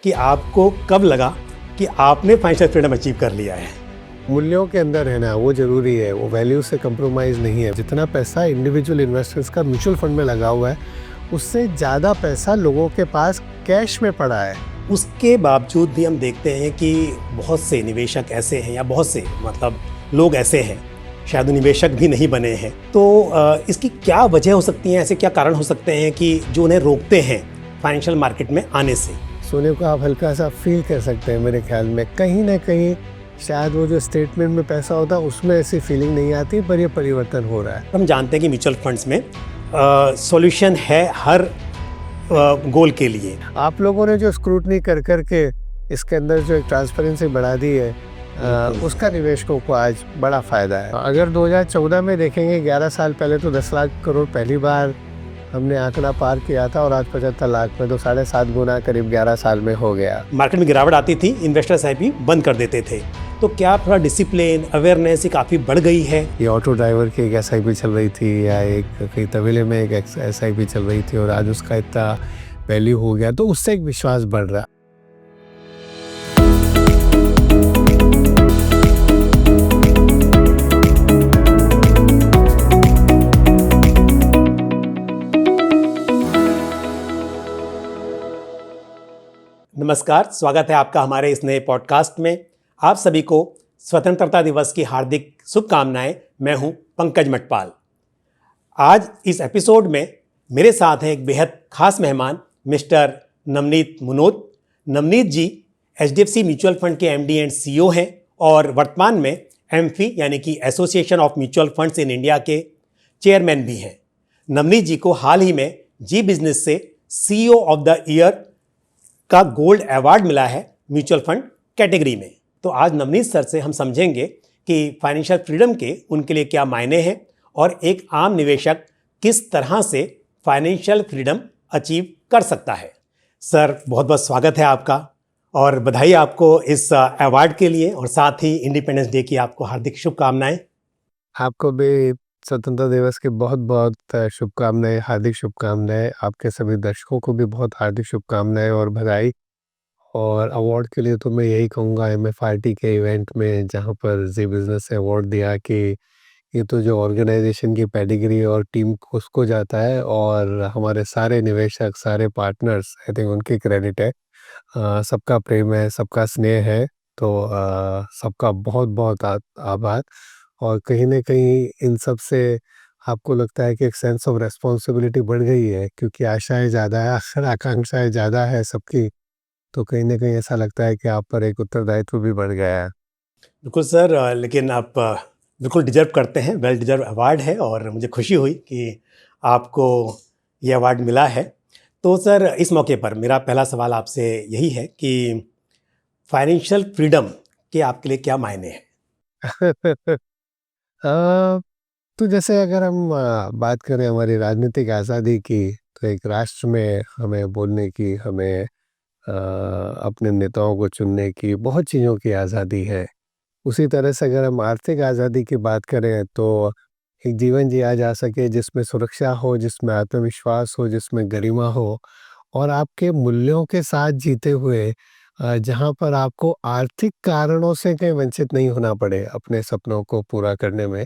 कि आपको कब लगा कि आपने फाइनेंशियल फ्रीडम अचीव कर लिया है? मूल्यों के अंदर रहना वो ज़रूरी है, वो वैल्यू से कंप्रोमाइज़ नहीं है। जितना पैसा इंडिविजुअल इन्वेस्टर्स का म्यूचुअल फंड में लगा हुआ है, उससे ज़्यादा पैसा लोगों के पास कैश में पड़ा है। उसके बावजूद भी हम देखते हैं कि बहुत से निवेशक ऐसे हैं या बहुत से लोग ऐसे हैं, शायद वो निवेशक भी नहीं बने हैं। तो इसकी क्या वजह हो सकती है, ऐसे क्या कारण हो सकते हैं कि जो उन्हें रोकते हैं फाइनेंशियल मार्केट में आने से? सोने को आप हल्का सा फील कर सकते हैं मेरे ख्याल में। कहीं ना कहीं शायद वो जो स्टेटमेंट में पैसा होता है उसमें ऐसी फीलिंग नहीं आती, पर ये परिवर्तन हो रहा है। हम जानते हैं कि म्यूचुअल फंड्स में सॉल्यूशन है हर गोल के लिए। आप लोगों ने जो स्क्रूटनी कर करके इसके अंदर जो एक ट्रांसपेरेंसी बढ़ा दी है, उसका निवेशकों को आज बड़ा फायदा है। अगर 2014 में देखेंगे, 11 साल पहले तो 10 लाख करोड़ पहली बार हमने आंकड़ा पार किया था, और आज 75 लाख में तो 7.5 गुना करीब 11 साल में हो गया। मार्केट में गिरावट आती थी, इन्वेस्टर्स एसआईपी बंद कर देते थे, तो क्या थोड़ा डिसिप्लिन अवेयरनेस काफ़ी बढ़ गई है? ये ऑटो ड्राइवर की एक एसआईपी चल रही थी, या एक कहीं तबेले में एक एसआईपी चल रही थी, और आज उसका इतना वैल्यू हो गया, तो उससे एक विश्वास बढ़ रहा। नमस्कार, स्वागत है आपका हमारे इस नए पॉडकास्ट में। आप सभी को स्वतंत्रता दिवस की हार्दिक शुभकामनाएं। मैं हूं पंकज मटपाल। आज इस एपिसोड में मेरे साथ हैं एक बेहद खास मेहमान, मिस्टर नवनीत मुनोत। नवनीत जी एचडीएफसी म्यूचुअल फंड के एमडी एंड सीईओ हैं और वर्तमान में एमफी यानी कि association of mutual funds in India के चेयरमैन भी हैं। नवनीत जी को हाल ही में जी बिजनेस से सीईओ ऑफ द ईयर का गोल्ड अवार्ड मिला है म्यूचुअल फंड कैटेगरी में। तो आज नवनीत सर से हम समझेंगे कि फाइनेंशियल फ्रीडम के उनके लिए क्या मायने हैं और एक आम निवेशक किस तरह से फाइनेंशियल फ्रीडम अचीव कर सकता है। सर, बहुत बहुत स्वागत है आपका और बधाई आपको इस अवार्ड के लिए, और साथ ही इंडिपेंडेंस डे की आपको हार्दिक शुभकामनाएं। आपको भी स्वतंत्रता दिवस की बहुत बहुत शुभकामनाएं, हार्दिक शुभकामनाएं। आपके सभी दर्शकों को भी बहुत हार्दिक शुभकामनाएं और बधाई। और अवार्ड के लिए तो मैं यही कहूँगा, एमएफआरटी के इवेंट में जहाँ पर जी बिजनेस से अवार्ड दिया, कि ये तो जो ऑर्गेनाइजेशन की पेडिग्री और टीम को उसको जाता है, और हमारे सारे निवेशक, सारे पार्टनर्स, आई थिंक उनकी क्रेडिट है। सबका प्रेम है, सबका स्नेह है, तो सबका बहुत बहुत आभार। और कहीं न कहीं इन सब से आपको लगता है कि एक सेंस ऑफ रिस्पॉन्सिबिलिटी बढ़ गई है, क्योंकि आशाएँ ज़्यादा है, आकांक्षाएँ ज़्यादा है सबकी, तो कहीं न कहीं ऐसा लगता है कि आप पर एक उत्तरदायित्व भी बढ़ गया है। बिल्कुल सर, लेकिन आप बिल्कुल डिजर्व करते हैं, वेल डिजर्व अवार्ड है और मुझे खुशी हुई कि आपको ये अवार्ड मिला है। तो सर, इस मौके पर मेरा पहला सवाल आपसे यही है कि फाइनेंशियल फ्रीडम के आपके लिए क्या मायने हैं? अ, तो जैसे अगर हम बात करें हमारी राजनीतिक आज़ादी की, तो एक राष्ट्र में हमें बोलने की, हमें अपने नेताओं को चुनने की, बहुत चीज़ों की आज़ादी है। उसी तरह से अगर हम आर्थिक आज़ादी की बात करें, तो एक जीवन जिया जा सके जिसमें सुरक्षा हो, जिसमें आत्मविश्वास हो, जिसमें गरिमा हो, और आपके मूल्यों के साथ जीते हुए, जहाँ पर आपको आर्थिक कारणों से कहीं वंचित नहीं होना पड़े अपने सपनों को पूरा करने में,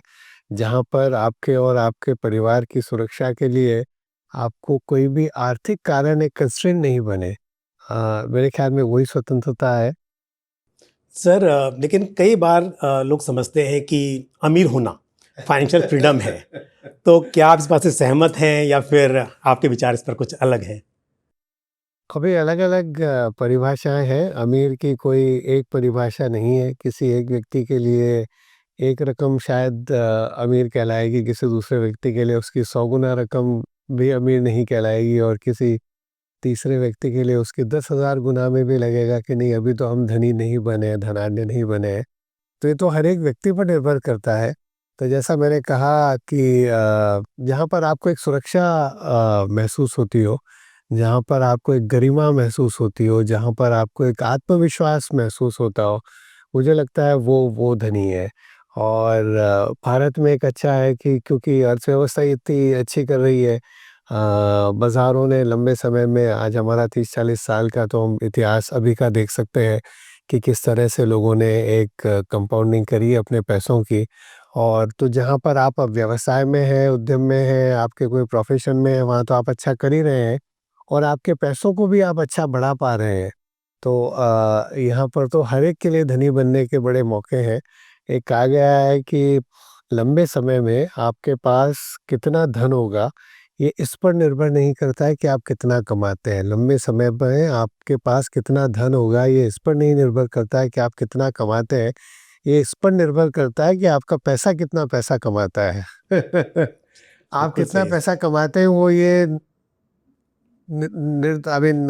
जहाँ पर आपके और आपके परिवार की सुरक्षा के लिए आपको कोई भी आर्थिक कारण एक कंस्ट्रेंट नहीं बने। मेरे ख्याल में वही स्वतंत्रता है। सर, लेकिन कई बार लोग समझते हैं कि अमीर होना फाइनेंशियल फ्रीडम है। तो क्या आप इस बात से सहमत हैं या फिर आपके विचार इस पर कुछ अलग हैं? अभी अलग-अलग परिभाषाएँ हैं। अमीर की कोई एक परिभाषा नहीं है। किसी एक व्यक्ति के लिए एक रकम शायद अमीर कहलाएगी, किसी दूसरे व्यक्ति के लिए उसकी 100 गुना रकम भी अमीर नहीं कहलाएगी, और किसी तीसरे व्यक्ति के लिए उसकी 10,000 गुना में भी लगेगा कि नहीं, अभी तो हम धनी नहीं बने हैं, धनाढ्य नहीं बने हैं। तो ये तो हर एक व्यक्ति पर निर्भर करता है। तो जैसा मैंने कहा कि जहाँ पर आपको एक सुरक्षा महसूस होती हो, जहाँ पर आपको एक गरिमा महसूस होती हो, जहाँ पर आपको एक आत्मविश्वास महसूस होता हो, मुझे लगता है वो धनी है। और भारत में एक अच्छा है कि क्योंकि अर्थव्यवस्था इतनी अच्छी कर रही है, बाज़ारों ने लंबे समय में आज हमारा 30-40 साल का तो हम इतिहास अभी का देख सकते हैं कि किस तरह से लोगों ने एक कंपाउंडिंग करी है अपने पैसों की। और तो जहाँ पर आप अब व्यवसाय में हैं, उद्यम में हैं, आपके कोई प्रोफ़ेशन में है, वहाँ तो आप अच्छा कर ही रहे हैं और आपके पैसों को भी आप अच्छा बढ़ा पा रहे हैं। तो यहाँ पर तो हर एक के लिए धनी बनने के बड़े मौके हैं। एक कहा गया है कि लंबे समय में आपके पास कितना धन होगा, ये इस पर निर्भर नहीं करता है कि आप कितना कमाते हैं। लंबे समय में आपके पास कितना धन होगा, ये इस पर नहीं निर्भर करता है कि आप कितना कमाते हैं, ये इस पर निर्भर करता है कि आपका पैसा कितना पैसा कमाता है। आप बिल्कुल कितना सही। पैसा कमाते हैं, वो ये नि निर्ध आई मीन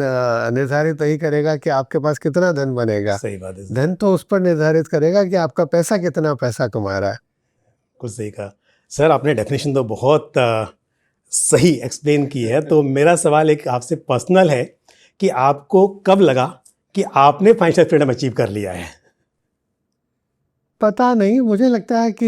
निर्धारित वही करेगा कि आपके पास कितना धन बनेगा। सही बात है सर। धन तो उस पर निर्धारित करेगा कि आपका पैसा कितना पैसा कमा रहा है। कुछ सही कहा। सर आपने डेफिनेशन तो बहुत सही एक्सप्लेन की है। तो मेरा सवाल एक आपसे पर्सनल है कि आपको कब लगा कि आपने फाइनेंशियल फ्रीडम अचीव कर लिया है? पता नहीं, मुझे लगता है कि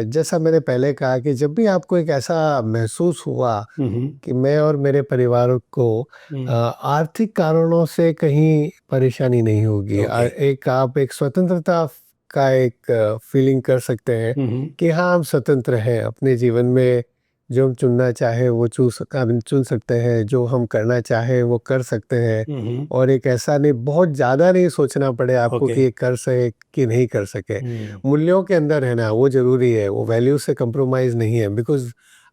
जैसा मैंने पहले कहा कि जब भी आपको एक ऐसा महसूस हुआ हम्म। कि मैं और मेरे परिवार को आर्थिक कारणों से कहीं परेशानी नहीं होगी। ओके। एक आप एक स्वतंत्रता का एक फीलिंग कर सकते हैं हम्म। कि हाँ, हम स्वतंत्र हैं अपने जीवन में, जो हम चुनना चाहे वो चुन सकते हैं, जो हम करना चाहे वो कर सकते हैं। हम्म। और एक ऐसा नहीं, बहुत ज़्यादा नहीं सोचना पड़े आपको ओके। कि ये कर सके कि नहीं कर सके। हम्म। मूल्यों के अंदर रहना वो ज़रूरी है, वो वैल्यू से कंप्रोमाइज़ नहीं है। बिकॉज़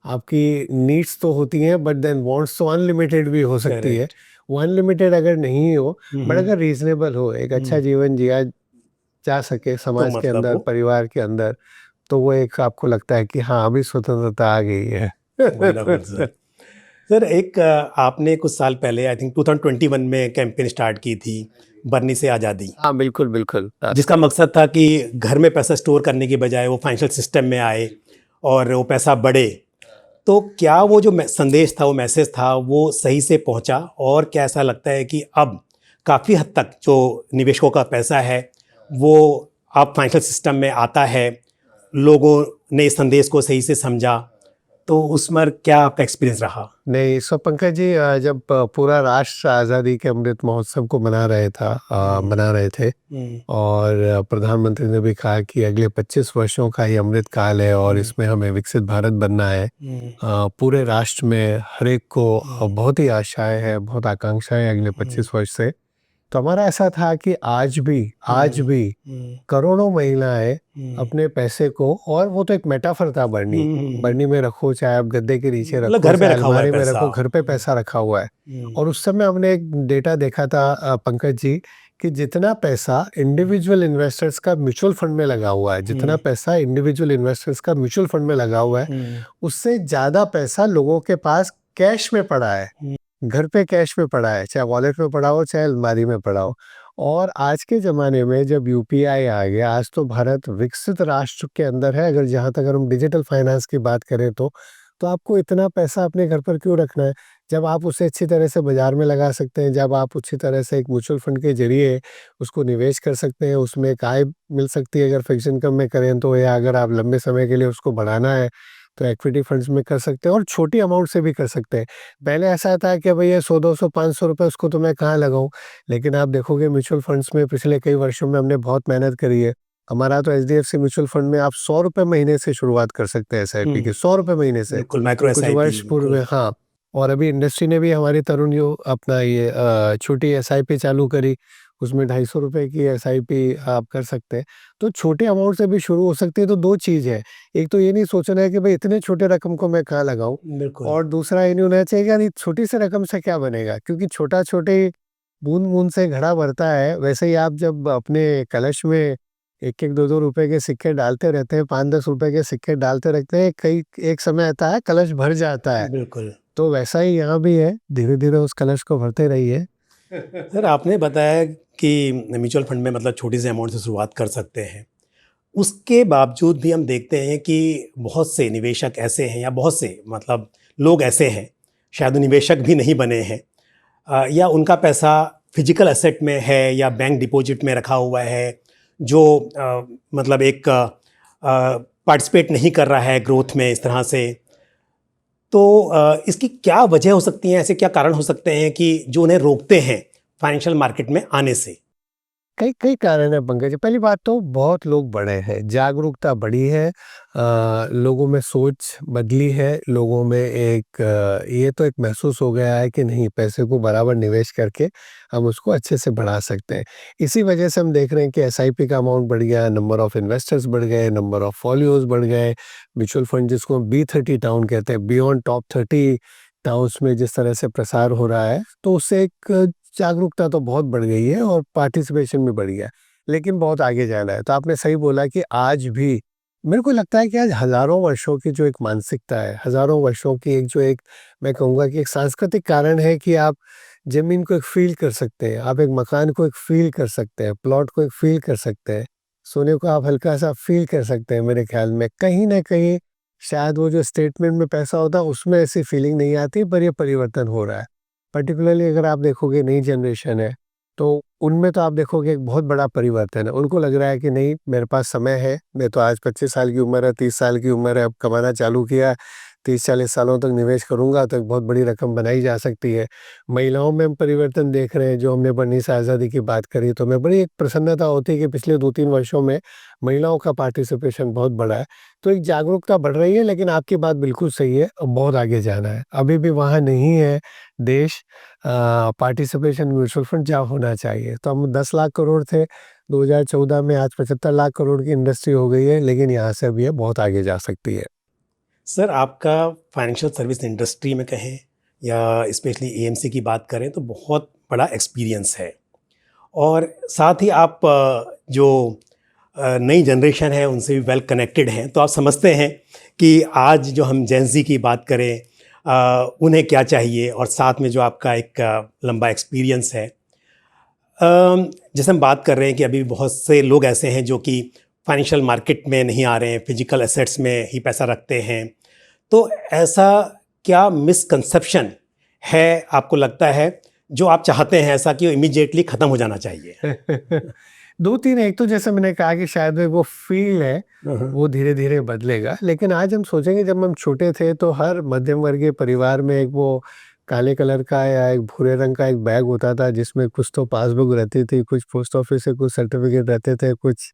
आपकी नीड्स तो होती हैं, बट देन वांट्स तो अनलिमिटेड भी हो सकती है। करेक्ट। वो अनलिमिटेड अगर नहीं हो, बट हम्म। अगर रीज़नेबल हो, एक अच्छा जीवन जिया जा सके तो समाज के मतलब अंदर, वो परिवार के अंदर, तो वो एक आपको लगता है कि हाँ, अभी स्वतंत्रता आ गई है। Wonderful sir. सर एक आपने कुछ साल पहले आई थिंक 2021 में कैंपेन स्टार्ट की थी, बर्नी से आज़ादी, हाँ, बिल्कुल, बिल्कुल। जिसका मकसद था कि घर में पैसा स्टोर करने की बजाय वो फाइनेंशियल सिस्टम में आए और वो पैसा बढ़े। तो क्या वो जो संदेश था, वो मैसेज था, वो सही से पहुंचा? और क्या ऐसा लगता है कि अब काफ़ी हद तक जो निवेशकों का पैसा है वो अब फाइनेंशियल सिस्टम में आता है, लोगों ने इस संदेश को सही से समझा? तो उसमें क्या आपका एक्सपीरियंस रहा? नहीं, सो पंकज जी, जब पूरा राष्ट्र आज़ादी के अमृत महोत्सव को मना रहे थे हम्म। और प्रधानमंत्री ने भी कहा कि अगले 25 वर्षों का ये अमृत काल है और इसमें हमें विकसित भारत बनना है। हम्म। पूरे राष्ट्र में हर एक को बहुत ही आशाएं हैं, बहुत आकांक्षाएं अगले 25 वर्ष से। तो हमारा ऐसा था कि आज भी करोड़ों महिलाएं अपने पैसे को, और वो तो एक मेटाफर था, बरनी में रखो, चाहे आप गद्दे के नीचे मतलब रखो, घर में चाहे रखा हुआ है अलमारी में पैसा। रखो, घर पे पैसा रखा हुआ है। और उस समय हमने एक डेटा देखा था पंकज जी, कि जितना पैसा इंडिविजुअल इन्वेस्टर्स का म्यूचुअल फंड में लगा हुआ है, जितना पैसा इंडिविजुअल इन्वेस्टर्स का म्यूचुअल फंड में लगा हुआ है, उससे ज़्यादा पैसा लोगों के पास कैश में पड़ा है। घर पे कैश में पड़ा है, चाहे वॉलेट में पड़ा हो, चाहे अलमारी में पड़ा हो। और आज के ज़माने में जब यूपीआई आ गया, आज तो भारत विकसित राष्ट्र के अंदर है, अगर जहाँ तक अगर हम डिजिटल फाइनेंस की बात करें तो आपको इतना पैसा अपने घर पर क्यों रखना है? जब आप उसे अच्छी तरह से बाज़ार में लगा सकते हैं, जब आप अच्छी तरह से एक म्यूचुअल फंड के ज़रिए उसको निवेश कर सकते हैं, उसमें एक आय मिल सकती है अगर फिक्स इनकम में करें तो, या अगर आप लंबे समय के लिए उसको बढ़ाना है, तो इक्विटी फंड्स में कर सकते हैं और छोटी अमाउंट से भी कर सकते हैं। पहले ऐसा था कि भैया 100-200 500 रुपए उसको तो मैं कहाँ लगाऊँ? लेकिन आप देखोगे म्यूचुअल फंड्स में पिछले कई वर्षों में हमने बहुत मेहनत करी है। हमारा तो एचडीएफसी म्यूचुअल फंड में आप 100 रुपए महीने से शुरुआत कर सकते हैं एसआईपी की, 100 रुपए महीने से। बिल्कुल, माइक्रो कुछ एसआईपी वर्ष पूर्व बिल्कुल। में, हाँ। और अभी इंडस्ट्री ने भी हमारी तरुण यो अपना ये छोटी एसआईपी चालू करी, उसमें 250 रुपए की एसआईपी आप कर सकते हैं। तो छोटे अमाउंट से भी शुरू हो सकती है। तो 2 चीज़ है, एक तो ये नहीं सोचना है कि भाई इतने छोटे रकम को मैं कहाँ लगाऊँ, बिल्कुल। और दूसरा ये नहीं होना चाहिए कि यार ये छोटी सी रकम से क्या बनेगा, क्योंकि छोटा-छोटे बूँद-बूँद से घड़ा भरता है। वैसे ही आप जब अपने कलश में 1-1 2-2 रुपए के सिक्के डालते रहते हैं, 5-10 रुपए के सिक्के डालते रहते हैं, कई एक समय आता है कलश भर जाता है। बिल्कुल। तो वैसा ही यहाँ भी है, धीरे-धीरे उस कलश को भरते रहिए। सर आपने बताया कि म्यूचुअल फंड में मतलब छोटी सी अमाउंट से शुरुआत कर सकते हैं। उसके बावजूद भी हम देखते हैं कि बहुत से निवेशक ऐसे हैं, या बहुत से मतलब लोग ऐसे हैं, शायद वो निवेशक भी नहीं बने हैं, या उनका पैसा फिजिकल एसेट में है या बैंक डिपॉजिट में रखा हुआ है, जो मतलब एक पार्टिसिपेट नहीं कर रहा है ग्रोथ में इस तरह से। तो इसकी क्या वजह हो सकती है, ऐसे क्या कारण हो सकते हैं कि जो उन्हें रोकते हैं फाइनेंशियल मार्केट में आने से? कई कई कारण है पंकज जी। पहली बात तो बहुत लोग बढ़े हैं, जागरूकता बढ़ी है, लोगों में सोच बदली है, लोगों में एक ये तो एक महसूस हो गया है कि नहीं, पैसे को बराबर निवेश करके हम उसको अच्छे से बढ़ा सकते हैं। इसी वजह से हम देख रहे हैं कि एसआईपी का अमाउंट बढ़ गया, नंबर ऑफ इन्वेस्टर्स बढ़ गए, नंबर ऑफ फॉलियोज बढ़ गए, म्यूचुअल फंड जिसको हम बी30 टाउन कहते हैं, बियॉन्ड टॉप 30 टाउन्स में जिस तरह से प्रसार हो रहा है, तो उससे एक जागरूकता तो बहुत बढ़ गई है और पार्टिसिपेशन भी बढ़ गया है, लेकिन बहुत आगे जाना है। तो आपने सही बोला कि आज भी मेरे को लगता है कि आज हज़ारों वर्षों की जो एक मानसिकता है, हज़ारों वर्षों की एक जो एक मैं कहूँगा कि एक सांस्कृतिक कारण है कि आप ज़मीन को एक फ़ील कर सकते हैं, आप एक मकान को एक फ़ील कर सकते हैं, प्लॉट को एक फ़ील कर सकते हैं, सोने को आप हल्का-सा फ़ील कर सकते हैं मेरे ख़्याल में। कहीं न कहीं शायद वो जो स्टेटमेंट में पैसा होता है उसमें ऐसी फ़ीलिंग नहीं आती, पर ये परिवर्तन हो रहा है। पर्टिकुलरली अगर आप देखोगे नई जनरेशन है, तो उनमें तो आप देखोगे एक बहुत बड़ा परिवर्तन है। उनको लग रहा है कि नहीं, मेरे पास समय है, मैं तो आज 25 साल की उम्र है, 30 साल की उम्र है, अब कमाना चालू किया, 30-40 सालों तक निवेश करूँगा तो एक बहुत बड़ी रकम बनाई जा सकती है। महिलाओं में हम परिवर्तन देख रहे हैं, जो हमने बढ़नी से आज़ादी की बात करी, तो हमें बड़ी एक प्रसन्नता होती है कि पिछले 2-3 वर्षों में महिलाओं का पार्टिसिपेशन बहुत बढ़ा है। तो एक जागरूकता बढ़ रही है, लेकिन आपकी बात बिल्कुल सही है, अब बहुत आगे जाना है। अभी भी वहाँ नहीं है देश, पार्टिसिपेशन म्यूचुअल फंड जहाँ होना चाहिए। तो हम 10 लाख करोड़ थे 2014 में, आज 75 लाख करोड़ की इंडस्ट्री हो गई है, लेकिन यहाँ से अभी ये बहुत आगे जा सकती है। सर, आपका फाइनेंशियल सर्विस इंडस्ट्री में कहें या स्पेशली एएमसी की बात करें तो बहुत बड़ा एक्सपीरियंस है, और साथ ही आप जो नई जनरेशन है उनसे भी वेल कनेक्टेड हैं, तो आप समझते हैं कि आज जो हम जेंजी की बात करें उन्हें क्या चाहिए, और साथ में जो आपका एक लंबा एक्सपीरियंस है। जैसे हम बात कर रहे हैं कि अभी बहुत से लोग ऐसे हैं जो कि फाइनेंशियल मार्केट में नहीं आ रहे हैं, फिजिकल एसेट्स में ही पैसा रखते हैं। तो ऐसा क्या मिसकंसेप्शन है आपको लगता है जो आप चाहते हैं ऐसा कि इमीडिएटली ख़त्म हो जाना चाहिए? 2-3, एक तो जैसे मैंने कहा कि शायद वो फ़ील है, वो धीरे-धीरे बदलेगा। लेकिन आज हम सोचेंगे, जब हम छोटे थे तो हर मध्यम वर्गीय परिवार में एक वो काले कलर का या एक भूरे रंग का एक बैग होता था, जिसमें कुछ तो पासबुक रहती थी, कुछ पोस्ट ऑफिस से कुछ सर्टिफ़िकेट रहते थे, कुछ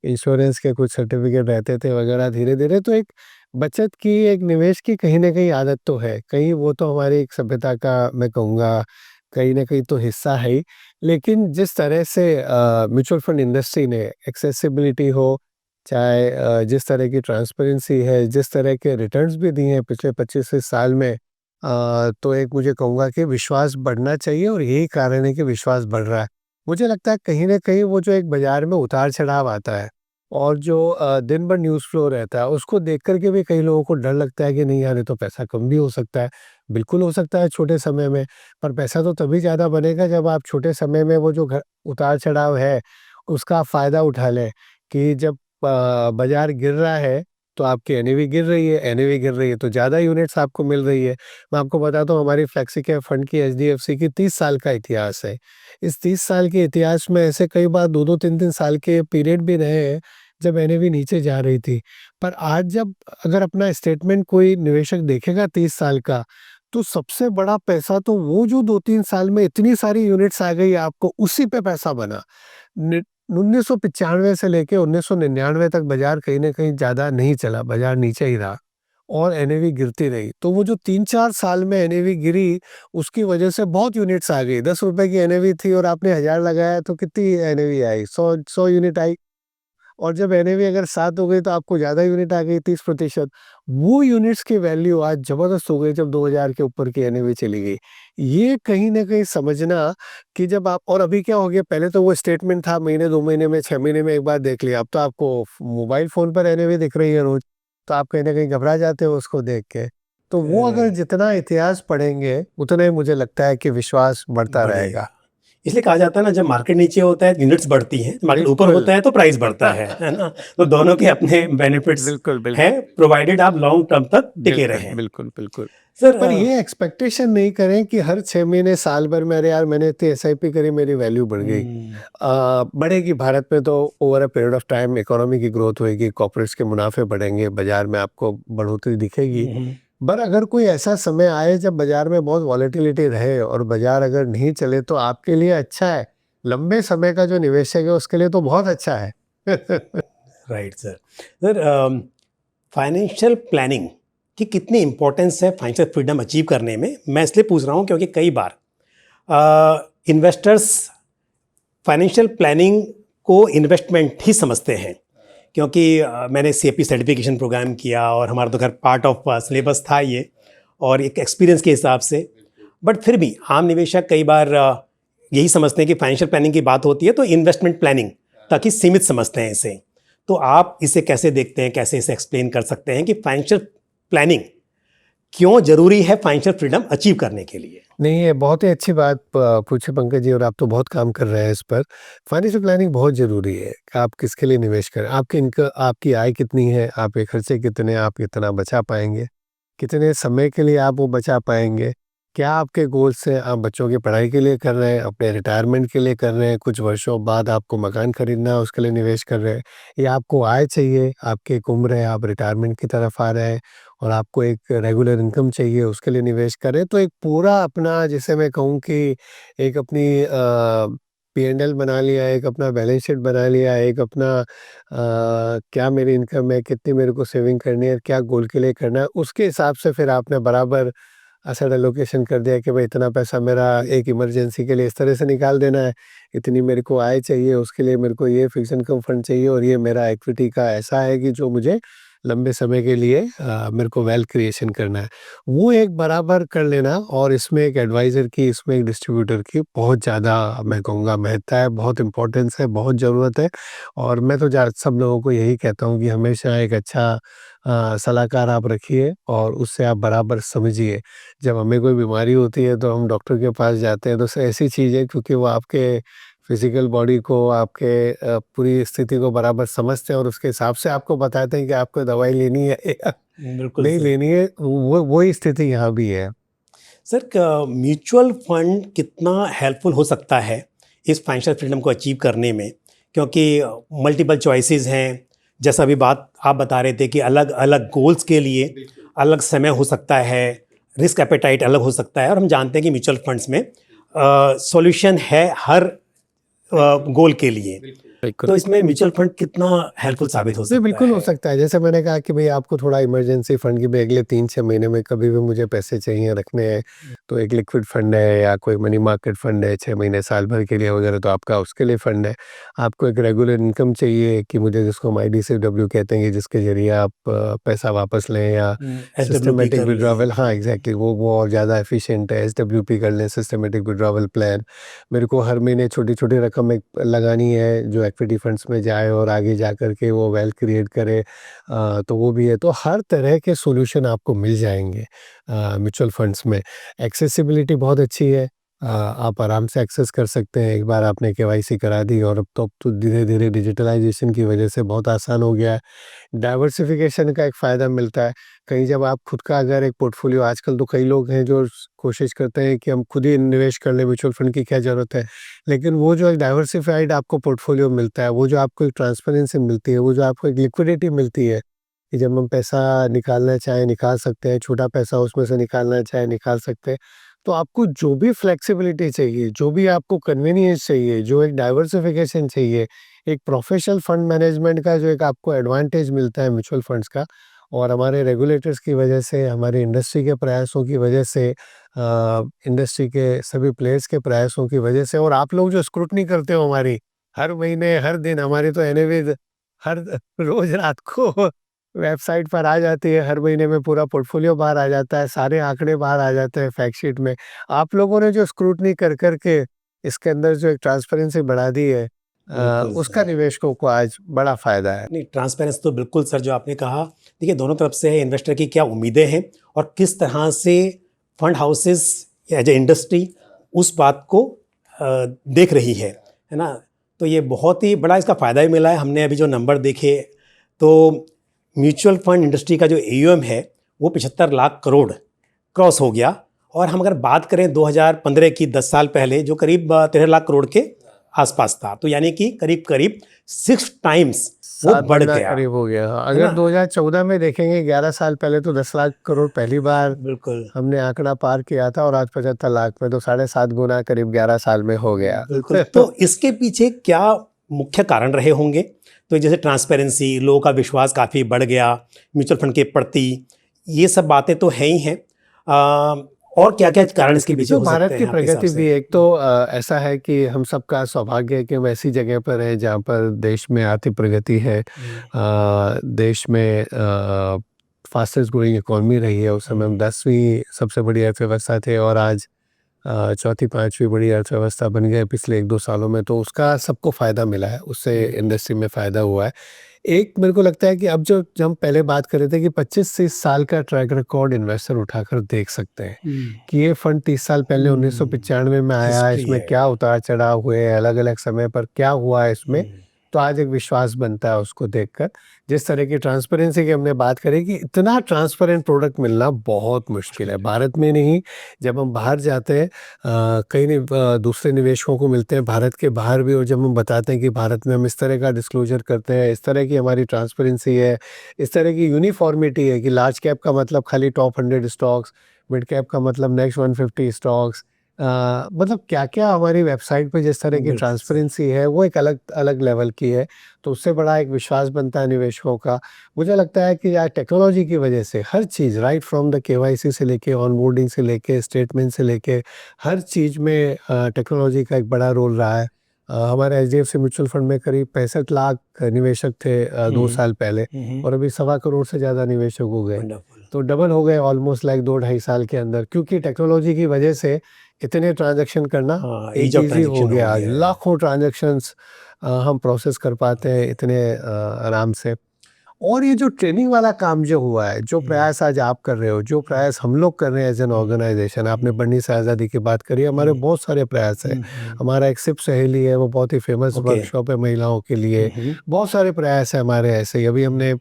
इंश्योरेंस के कुछ सर्टिफ़िकेट रहते थे वगैरह। धीरे-धीरे तो एक बचत की, एक निवेश की कहीं न कहीं आदत तो है। कहीं वो तो हमारी एक सभ्यता का मैं कहूँगा कहीं न कहीं तो हिस्सा है ही। लेकिन जिस तरह से म्यूचुअल फंड इंडस्ट्री ने एक्सेसिबिलिटी हो, चाहे जिस तरह की ट्रांसपेरेंसी है, जिस तरह के रिटर्न्स भी दिए हैं पिछले 25 से साल में, तो एक मुझे कहूँगा कि विश्वास बढ़ना चाहिए, और यही कारण है कि विश्वास बढ़ रहा है। मुझे लगता है कहीं न कहीं वो जो एक बाज़ार में उतार-चढ़ाव आता है, और जो दिन भर न्यूज़ फ्लो रहता है, उसको देख कर के भी कई लोगों को डर लगता है कि नहीं यार, ये तो पैसा कम भी हो सकता है। बिल्कुल हो सकता है छोटे समय में, पर पैसा तो तभी ज़्यादा बनेगा जब आप छोटे समय में वो जो उतार-चढ़ाव है, उसका आप फ़ायदा उठा लें। कि जब बाज़ार गिर रहा है, तो आपकी एनएवी गिर रही है, एनएवी गिर रही है तो ज़्यादा यूनिट्स आपको मिल रही है। मैं आपको बताता हूँ, हमारी फ्लेक्सी कैप फंड की एचडीएफसी की 30 साल का इतिहास है। इस 30 साल के इतिहास में ऐसे कई बार 2-2, 3-3 साल के पीरियड भी रहे हैं, जब एनएवी नीचे जा रही थी। पर आज जब अगर अपना स्टेटमेंट कोई निवेशक देखेगा 30 साल का, तो सबसे बड़ा पैसा तो वो जो 2-3 साल में इतनी सारी यूनिट्स आ गई आपको, उसी पे पैसा बना। नि 1995 से लेके 1999 तक बाज़ार कहीं न कहीं ज़्यादा नहीं चला, बाज़ार नीचे ही रहा और एनएवी गिरती रही। तो वो जो 3-4 साल में एनएवी गिरी, उसकी वजह से बहुत यूनिट्स आ गई। ₹10 की एनएवी थी और आपने 1000 लगाया तो कितनी एनएवी आई? 100 यूनिट आई। और जब एनएवी अगर 7 हो गई तो आपको ज़्यादा यूनिट आ गई, 30%। वो यूनिट्स की वैल्यू आज ज़बरदस्त हो गई जब 2000 के ऊपर की एनएवी चली गई। ये कहीं न कहीं समझना कि जब आप, और अभी क्या हो गया, पहले तो वो स्टेटमेंट था महीने 2 महीने में, 6 महीने में एक बार देख लिया। अब तो आपको मोबाइल फ़ोन पर एनएवी दिख रही है रोज़, तो आप कहीं न कहीं घबरा जाते हो उसको देख के। तो वो अगर जितना इतिहास पढ़ेंगे, उतना ही मुझे लगता है कि विश्वास बढ़ता बढ़ेगा। रहेगा। इसलिए कहा जाता है ना, जब मार्केट नीचे होता है यूनिट्स बढ़ती हैं, मार्केट ऊपर बिल्कुल। होता है तो प्राइस बढ़ता है ना? तो दोनों के अपने बेनिफिट्स बिल्कुल, हैं, बिल्कुल। प्रोवाइडेड आप लॉन्ग टर्म तक टिके बिल्कुल, रहें। बिल्कुल, बिल्कुल। सर पर ये एक्सपेक्टेशन नहीं करें कि हर 6 महीने, साल भर में अरे यार मैंने इतनी एसआईपी करी, मेरी वैल्यू बढ़ गई। बढ़ेगी, भारत में तो over a period of time economy की ग्रोथ होएगी, कॉर्पोरेट्स के मुनाफे बढ़ेंगे, बाज़ार में आपको बढ़ोतरी दिखेगी। पर अगर कोई ऐसा समय आए जब बाजार में बहुत वॉलेटिलिटी रहे और बाजार अगर नहीं चले तो आपके लिए अच्छा है। लंबे समय का जो निवेशक है उसके लिए तो बहुत अच्छा है। Right sir. Sir, financial planning की कितनी इम्पोर्टेंस है फाइनेंशियल फ्रीडम अचीव करने में, मैं इसलिए पूछ रहा हूँ क्योंकि कई बार इन्वेस्टर्स फाइनेंशियल प्लानिंग को इन्वेस्टमेंट ही समझते हैं, क्योंकि मैंने सीएपी सर्टिफिकेशन प्रोग्राम किया और हमारा तो घर पार्ट ऑफ सिलेबस था ये, और एक एक्सपीरियंस के हिसाब से। बट फिर भी आम निवेशक कई बार यही समझते हैं कि फाइनेंशियल प्लानिंग की बात होती है तो इन्वेस्टमेंट प्लानिंग ताकि सीमित समझते हैं इसे। तो आप इसे कैसे देखते हैं, कैसे इसे एक्सप्लेन कर सकते हैं कि फाइनेंशियल प्लानिंग क्यों जरूरी है फाइनेंशियल फ्रीडम अचीव करने के लिए? नहीं, ये बहुत ही अच्छी बात पूछी पंकज जी, और आप तो बहुत काम कर रहे हैं इस पर। फाइनेंशियल प्लानिंग बहुत ज़रूरी है कि आप किसके लिए निवेश करें, आपकी आय कितनी है, आपके खर्चे कितने हैं, आप कितना बचा पाएंगे, कितने समय के लिए आप वो बचा पाएंगे, क्या आपके गोल्स हैं, आप बच्चों की पढ़ाई के लिए कर रहे हैं, अपने रिटायरमेंट के लिए कर रहे हैं, कुछ वर्षों बाद आपको मकान खरीदना है उसके लिए निवेश कर रहे हैं, या आपको आय चाहिए, आपकी एक उम्र है, आप रिटायरमेंट की तरफ आ रहे हैं और आपको एक रेगुलर इनकम चाहिए उसके लिए निवेश करें। तो एक पूरा अपना, जिसे मैं कहूँ कि एक अपनी P&L बना लिया, एक अपना बैलेंस शीट बना लिया, एक अपना क्या मेरी इनकम है, कितनी मेरे को सेविंग करनी है, क्या गोल के लिए करना है, उसके हिसाब से फिर आपने बराबर एसेट एलोकेशन कर दिया कि भाई इतना पैसा मेरा एक इमरजेंसी के लिए इस तरह से निकाल देना है, इतनी मेरे को आय चाहिए, उसके लिए मेरे को ये फिक्स इनकम फंड चाहिए, और ये मेरा इक्विटी का ऐसा है कि जो मुझे लंबे समय के लिए मेरे को वेल्थ क्रिएशन करना है। वो एक बराबर कर लेना, और इसमें एक एडवाइज़र की, इसमें एक डिस्ट्रीब्यूटर की बहुत ज़्यादा मैं कहूँगा महत्ता है, बहुत इम्पोर्टेंस है, बहुत ज़रूरत है। और मैं तो सब लोगों को यही कहता हूँ कि हमेशा एक अच्छा सलाहकार आप रखिए और उससे आप बराबर समझिए। जब हमें कोई बीमारी होती है तो हम डॉक्टर के पास जाते हैं, तो ऐसी चीज़ है क्योंकि वो आपके फिज़िकल बॉडी को, आपके पूरी स्थिति को बराबर समझते हैं और उसके हिसाब से आपको बताते हैं कि आपको दवाई लेनी है या बिल्कुल नहीं सर। लेनी है। वो वही स्थिति यहाँ भी है। सर, म्यूचुअल फंड कितना हेल्पफुल हो सकता है इस फाइनेंशियल फ्रीडम को अचीव करने में, क्योंकि मल्टीपल चॉइसेस हैं, जैसा अभी बात आप बता रहे थे कि अलग अलग गोल्स के लिए अलग समय हो सकता है, रिस्क एपेटाइट अलग हो सकता है, और हम जानते हैं कि म्यूचुअल फंड्स में सॉल्यूशन है हर गोल के लिए। बिल्कुल। तो इसमें म्यूचुअल फंड कितना हेल्पफुल साबित हो नहीं, सकता बिल्कुल हो है? सकता है। जैसे मैंने कहा कि भई आपको थोड़ा इमरजेंसी फंड की भी अगले 3-6 महीने में कभी भी मुझे पैसे चाहिए रखने हैं, तो एक लिक्विड फंड है या कोई मनी मार्केट फंड है 6 महीने, साल भर के लिए वगैरह, तो आपका उसके लिए फंड है। आपको एक रेगुलर इनकम चाहिए कि मुझे, जिसको हम आईडीसीडब्ल्यू कहते हैं, कि जिसके ज़रिए आप पैसा वापस लें, या एसडब्ल्यूपी सिस्टमैटिक कर विथड्रॉवल, लें। हाँ, एग्ज़ैक्टली, वो और ज़्यादा एफ़िशिएंट है। एसडब्ल्यूपी कर लें, सिस्टमैटिक विथड्रॉवल प्लान। मेरे को हर महीने छोटी-छोटी रकम एक लगानी है जो इक्विटी फंड्स में जाए और आगे जा कर के वो वेल्थ क्रिएट करे, तो वो भी है। तो हर तरह के सॉल्यूशन आपको मिल जाएँगे म्यूचुअल फंड्स में। एक्सेसिबिलिटी बहुत अच्छी है। आप आराम से एक्सेस कर सकते हैं। एक बार आपने केवाईसी करा दी, और अब तो धीरे-धीरे डिजिटलाइज़ेशन की वजह से बहुत आसान हो गया है। डाइवर्सिफ़िकेशन का एक फ़ायदा मिलता है। कहीं जब आप खुद का अगर एक पोर्टफ़ोलियो, आजकल तो कई लोग हैं जो कोशिश करते हैं कि हम खुद ही निवेश कर लें, म्यूचुअल फंड की क्या ज़रूरत है। लेकिन वो जो एक डाइवर्सिफ़ाइड आपको पोर्टफ़ोलियो मिलता है, वो जो आपको एक ट्रांसपेरेंसी मिलती है, वो जो आपको एक लिक्विडिटी मिलती है, कि जब हम पैसा निकालना चाहें, निकाल सकते हैं, छोटा पैसा उसमें से निकालना चाहें, निकाल सकते हैं। तो आपको जो भी फ्लेक्सिबिलिटी चाहिए, जो भी आपको कन्वीनियंस चाहिए, जो एक डाइवर्सिफ़िकेशन चाहिए, एक प्रोफ़ेशनल फंड मैनेजमेंट का जो एक आपको एडवांटेज मिलता है म्यूचुअल फंड्स का, और हमारे रेगुलेटर्स की वजह से, हमारी इंडस्ट्री के प्रयासों की वजह से, इंडस्ट्री के सभी प्लेयर्स के प्रयासों की वजह से, और आप लोग जो स्क्रूटनी करते हो हमारी, हर महीने, हर दिन, हमारी तो एनीवेज़ हर रोज़ रात को वेबसाइट पर आ जाती है, हर महीने में पूरा पोर्टफ़ोलियो बाहर आ जाता है, सारे आंकड़े बाहर आ जाते हैं फैक्ट शीट में। आप लोगों ने जो स्क्रूटनी कर के इसके अंदर जो एक ट्रांसपेरेंसी बढ़ा दी है, बिल्कुल उसका सर। निवेशकों को आज बड़ा फ़ायदा है। नहीं, ट्रांसपेरेंसी तो बिल्कुल सर जो आपने कहा, देखिए दोनों तरफ से है, इन्वेस्टर की क्या उम्मीदें हैं और किस तरह से fund houses as a industry उस बात को देख रही है ना? तो ये बहुत ही बड़ा इसका फ़ायदा भी मिला है। हमने अभी जो नंबर देखे तो म्यूचुअल फंड इंडस्ट्री का जो एयूएम है वो 75 लाख करोड़ क्रॉस हो गया, और हम अगर बात करें 2015 की, 10 साल पहले, जो करीब 13 लाख करोड़ के आसपास था, तो यानी कि करीब करीब 6 टाइम्स वो 7 बढ़ गुना गया, करीब हो गया। हाँ, है अगर ना? 2014 में देखेंगे 11 साल पहले तो 10 लाख करोड़ पहली बार बिल्कुल, हमने आंकड़ा पार किया था और आज 75 लाख में तो 7.5 गुना करीब 11 साल में हो गया। बिल्कुल। तो इसके पीछे क्या मुख्य कारण रहे होंगे? तो जैसे ट्रांसपेरेंसी, लोगों का विश्वास काफ़ी बढ़ गया म्यूचुअल फंड के प्रति, ये सब बातें तो है ही हैं। और क्या-क्या कारण इसके पीछे तो हो भारत सकते की हैं आपके हिसाब प्रगति से? भी एक तो ऐसा है कि हम सबका सौभाग्य है कि हम ऐसी जगह पर हैं जहाँ पर देश में आर्थिक प्रगति है। देश में फास्टेस्ट ग्रोइंग इकोनॉमी रही है। उस समय हम 10वीं सबसे बड़ी अर्थव्यवस्था थे और आज चौथी 5वीं बड़ी अर्थव्यवस्था बन गए पिछले 1-2 सालों में, तो उसका सबको फ़ायदा मिला है, उससे इंडस्ट्री में फ़ायदा हुआ है। एक मेरे को लगता है कि अब जो हम पहले बात कर रहे थे कि 25 से 30 साल का ट्रैक रिकॉर्ड इन्वेस्टर उठाकर देख सकते हैं कि ये फंड 30 साल पहले 1995 में आया, हिस्ट्री इसमें है। क्या उतार-चढ़ाव हुए, अलग-अलग समय पर क्या हुआ है इसमें, हुँ, तो आज एक विश्वास बनता है उसको देखकर। जिस तरह की ट्रांसपेरेंसी की हमने बात करी कि इतना ट्रांसपेरेंट प्रोडक्ट मिलना बहुत मुश्किल है। भारत में नहीं, जब हम बाहर जाते हैं कई दूसरे निवेशकों को मिलते हैं भारत के बाहर भी, और जब हम बताते हैं कि भारत में हम इस तरह का डिस्क्लोजर करते हैं, इस तरह की हमारी ट्रांसपेरेंसी है, इस तरह की यूनिफॉर्मिटी है कि लार्ज कैप का मतलब खाली टॉप 100 स्टॉक्स, मिड कैप का मतलब नेक्स्ट 150 स्टॉक्स, मतलब क्या-क्या हमारी वेबसाइट पे जिस तरह की बिल्कुल सही। ट्रांसपेरेंसी है वो एक अलग अलग लेवल की है, तो उससे बड़ा एक विश्वास बनता है निवेशकों का। मुझे लगता है कि आज टेक्नोलॉजी की वजह से हर चीज़ राइट फ्रॉम द केवाईसी से लेके ऑनबोर्डिंग से लेके स्टेटमेंट से लेके हर चीज़ में टेक्नोलॉजी का एक बड़ा रोल रहा है। हमारे एचडीएफसी म्यूचुअल फंड में करीब 65 लाख निवेशक थे 2 हुँ, साल पहले, हुँ, हुँ। और अभी 1.25 करोड़ से ज़्यादा निवेशक हो गए। वंडरफुल। तो डबल हो गए ऑलमोस्ट लाइक 2 ढाई साल के अंदर, क्योंकि टेक्नोलॉजी की वजह से इतने ट्रांज़ैक्शन करना हाँ, एक ईज़ ऑफ ईज़ी हो ट्रांज़ैक्शन हो गया आज। गया है। लाखों ट्रांज़ैक्शंस हम प्रोसेस कर पाते हैं इतने आराम से। और ये जो ट्रेनिंग वाला काम जो हुआ है, जो प्रयास आज आप कर रहे हो, जो प्रयास हम लोग कर रहे हैं एज़ एन ऑर्गेनाइज़ेशन, आपने बर्नी शहज़ादी की बात करी, हमारे बहुत सारे प्रयास हैं। हमारा एक सिप सहेली है, वो बहुत ही फ़ेमस ओके। वर्कशॉप है महिलाओं के लिए। हुँ, हुँ। बहुत सारे प्रयास हैं हमारे ऐसे ही। अभी हमने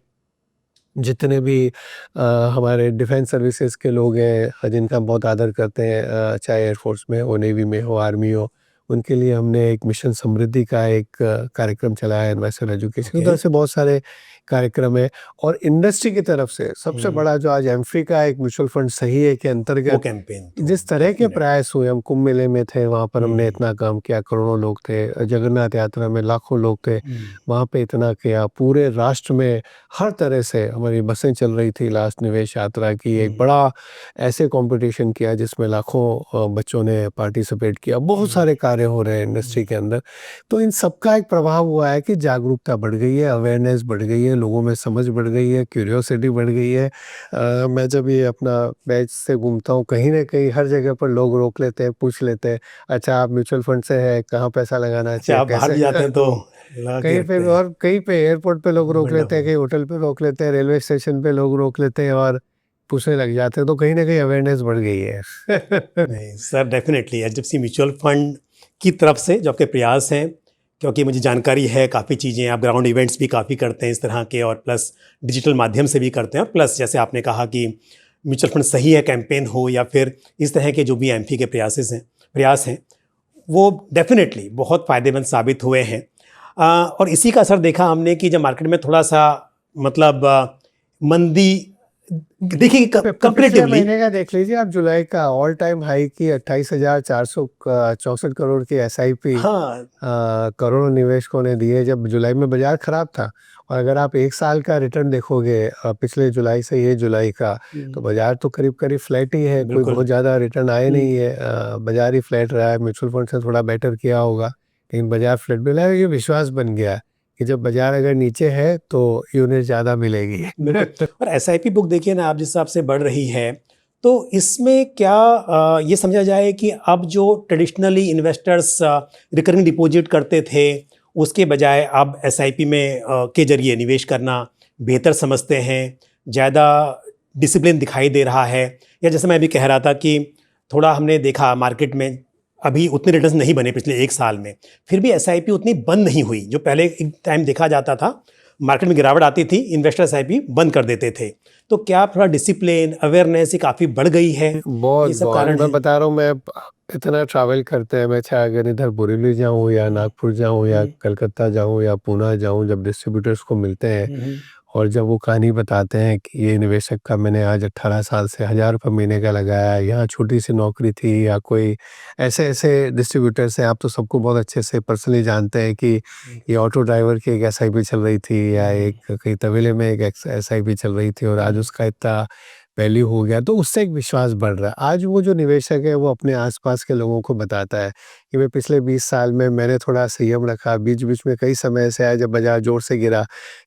जितने भी हमारे डिफेंस सर्विसेज के लोग हैं जिनका हम बहुत आदर करते हैं, चाहे एयरफोर्स में हो, नेवी में हो, आर्मी हो, उनके लिए हमने एक मिशन समृद्धि का एक कार्यक्रम चलाया है, इन्वेस्टर एजुकेशन। ओके। उधर से बहुत सारे कार्यक्रम है। और इंडस्ट्री की तरफ से सबसे हुँ, बड़ा जो आज एमफी का एक म्यूचुअल फंड सही है के वो अंतर्गत कैंपेन तो जिस तरह के डेफ़िनेट। प्रयास हुए, हम कुंभ मेले में थे, वहाँ पर हमने हुँ, इतना काम किया, करोड़ों लोग थे, जगन्नाथ यात्रा में लाखों लोग थे, हुँ, वहाँ पे इतना किया, पूरे राष्ट्र में हर तरह से हमारी बसें चल रही थी लास्ट निवेश यात्रा की, एक हुँ, बड़ा ऐसे कंपटीशन किया जिसमें लाखों बच्चों ने पार्टिसिपेट किया, बहुत सारे कार्य हो रहे हैं इंडस्ट्री के अंदर। तो इन सबका एक प्रभाव हुआ है कि जागरूकता बढ़ गई है, अवेयरनेस बढ़ गई है, लोगों में समझ बढ़ गई है, क्यूरियोसिटी बढ़ गई है। मैं जब ये अपना बैच से घूमता हूँ, कहीं न कहीं हर जगह पर लोग रोक लेते हैं, पूछ लेते हैं, अच्छा आप म्यूचुअल फंड से हैं, कहाँ पैसा लगाना अच्छा चाहिए, आप बाहर कैसे? भी जाते हैं तो लगा के कहीं पे रखते भी, हैं। और कहीं पे एयरपोर्ट पे लोग रोक लेते हैं, वंडरफुल। कहीं होटल पे रोक लेते हैं, रेलवे स्टेशन पे लोग रोक लेते हैं और पूछने लग जाते हैं, तो कहीं न कहीं अवेयरनेस बढ़ गई है। नहीं sir, definitely HDFC mutual fund की तरफ से जो आपके प्रयास हैं, क्योंकि मुझे जानकारी है काफ़ी चीज़ें, आप ग्राउंड इवेंट्स भी काफ़ी करते हैं इस तरह के, और प्लस डिजिटल माध्यम से भी करते हैं, और प्लस जैसे आपने कहा कि म्यूचुअल फंड सही है कैंपेन हो या फिर इस तरह के जो भी एमपी के प्रयास हैं, वो डेफ़िनेटली बहुत फ़ायदेमंद साबित हुए हैं। और इसी का असर देखा हमने कि जब मार्केट में थोड़ा-सा मतलब मंदी देखिए पिछले कंपैरेटिवली। महीने का देख लीजिए आप, जुलाई का ऑल टाइम हाई की 28,464 करोड़ की एसआईपी हाँ, करोड़ों निवेशकों ने दिए जब जुलाई में बाजार खराब था। और अगर आप 1 साल का रिटर्न देखोगे पिछले जुलाई से ये जुलाई का, तो बाजार तो करीब-करीब फ्लैट ही है, कोई बिल्कुल। बहुत ज़्यादा रिटर्न आए हुँ, नहीं है। बाजार ही फ्लैट रहा है, म्यूचुअल फंड से थोड़ा बेटर किया होगा, लेकिन बाजार फ्लैट मिला है। ये विश्वास बन गया कि जब बाजार अगर नीचे है, तो यूनिट ज़्यादा मिलेगी। बिल्कुल। और एसआईपी बुक देखिए ना आप, जिस हिसाब से बढ़ रही है, तो इसमें क्या ये समझा जाए कि अब जो ट्रेडिशनली इन्वेस्टर्स रिकरिंग डिपॉजिट करते थे, उसके बजाय अब एसआईपी में के ज़रिए निवेश करना बेहतर समझते हैं, ज़्यादा डिसिप्लिन दिखाई दे रहा है? या जैसे मैं अभी कह रहा था कि थोड़ा हमने देखा मार्केट में अभी उतने रिटर्न्स नहीं बने पिछले 1 साल में, फिर भी एसआईपी उतनी बंद नहीं हुई, जो पहले एक टाइम देखा जाता था, मार्केट में गिरावट आती थी, इन्वेस्टर एसआईपी बंद कर देते थे। तो क्या थोड़ा डिसिप्लिन, अवेयरनेस ये काफ़ी बढ़ गई है? ये बहुत, सब बहुत। कारण मैं है? बता रहा हूँ, मैं इतना ट्रैवल करते हैं, मैं चाहे अगर इधर बोरीवली जाऊँ या हुँ, नागपुर जाऊँ या हुँ, कलकत्ता जाऊँ या पूना जाऊँ, जब डिस्ट्रीब्यूटर्स को मिलते हैं हुँ, हुँ, और जब वो कहानी बताते हैं कि ये निवेशक का मैंने आज 18 साल से ₹1000 महीने का लगाया, यहाँ छोटी-सी नौकरी थी, या कोई ऐसे-ऐसे डिस्ट्रीब्यूटर्स हैं, आप तो सबको बहुत अच्छे से पर्सनली जानते हैं कि हुँ, ये ऑटो ड्राइवर की एक एसआईपी चल रही थी, या हुँ, एक कहीं तबेले में एक एसआईपी चल रही थी और आज हुँ, उसका इतना वैल्यू हो गया, तो उससे एक विश्वास बढ़ रहा है। आज वो जो निवेशक है वो अपने आस-पास के लोगों को बताता है कि मैं पिछले 20 साल में मैंने थोड़ा संयम रखा, बीच-बीच में कई समय ऐसे आया जब बाज़ार ज़ोर से गिरा।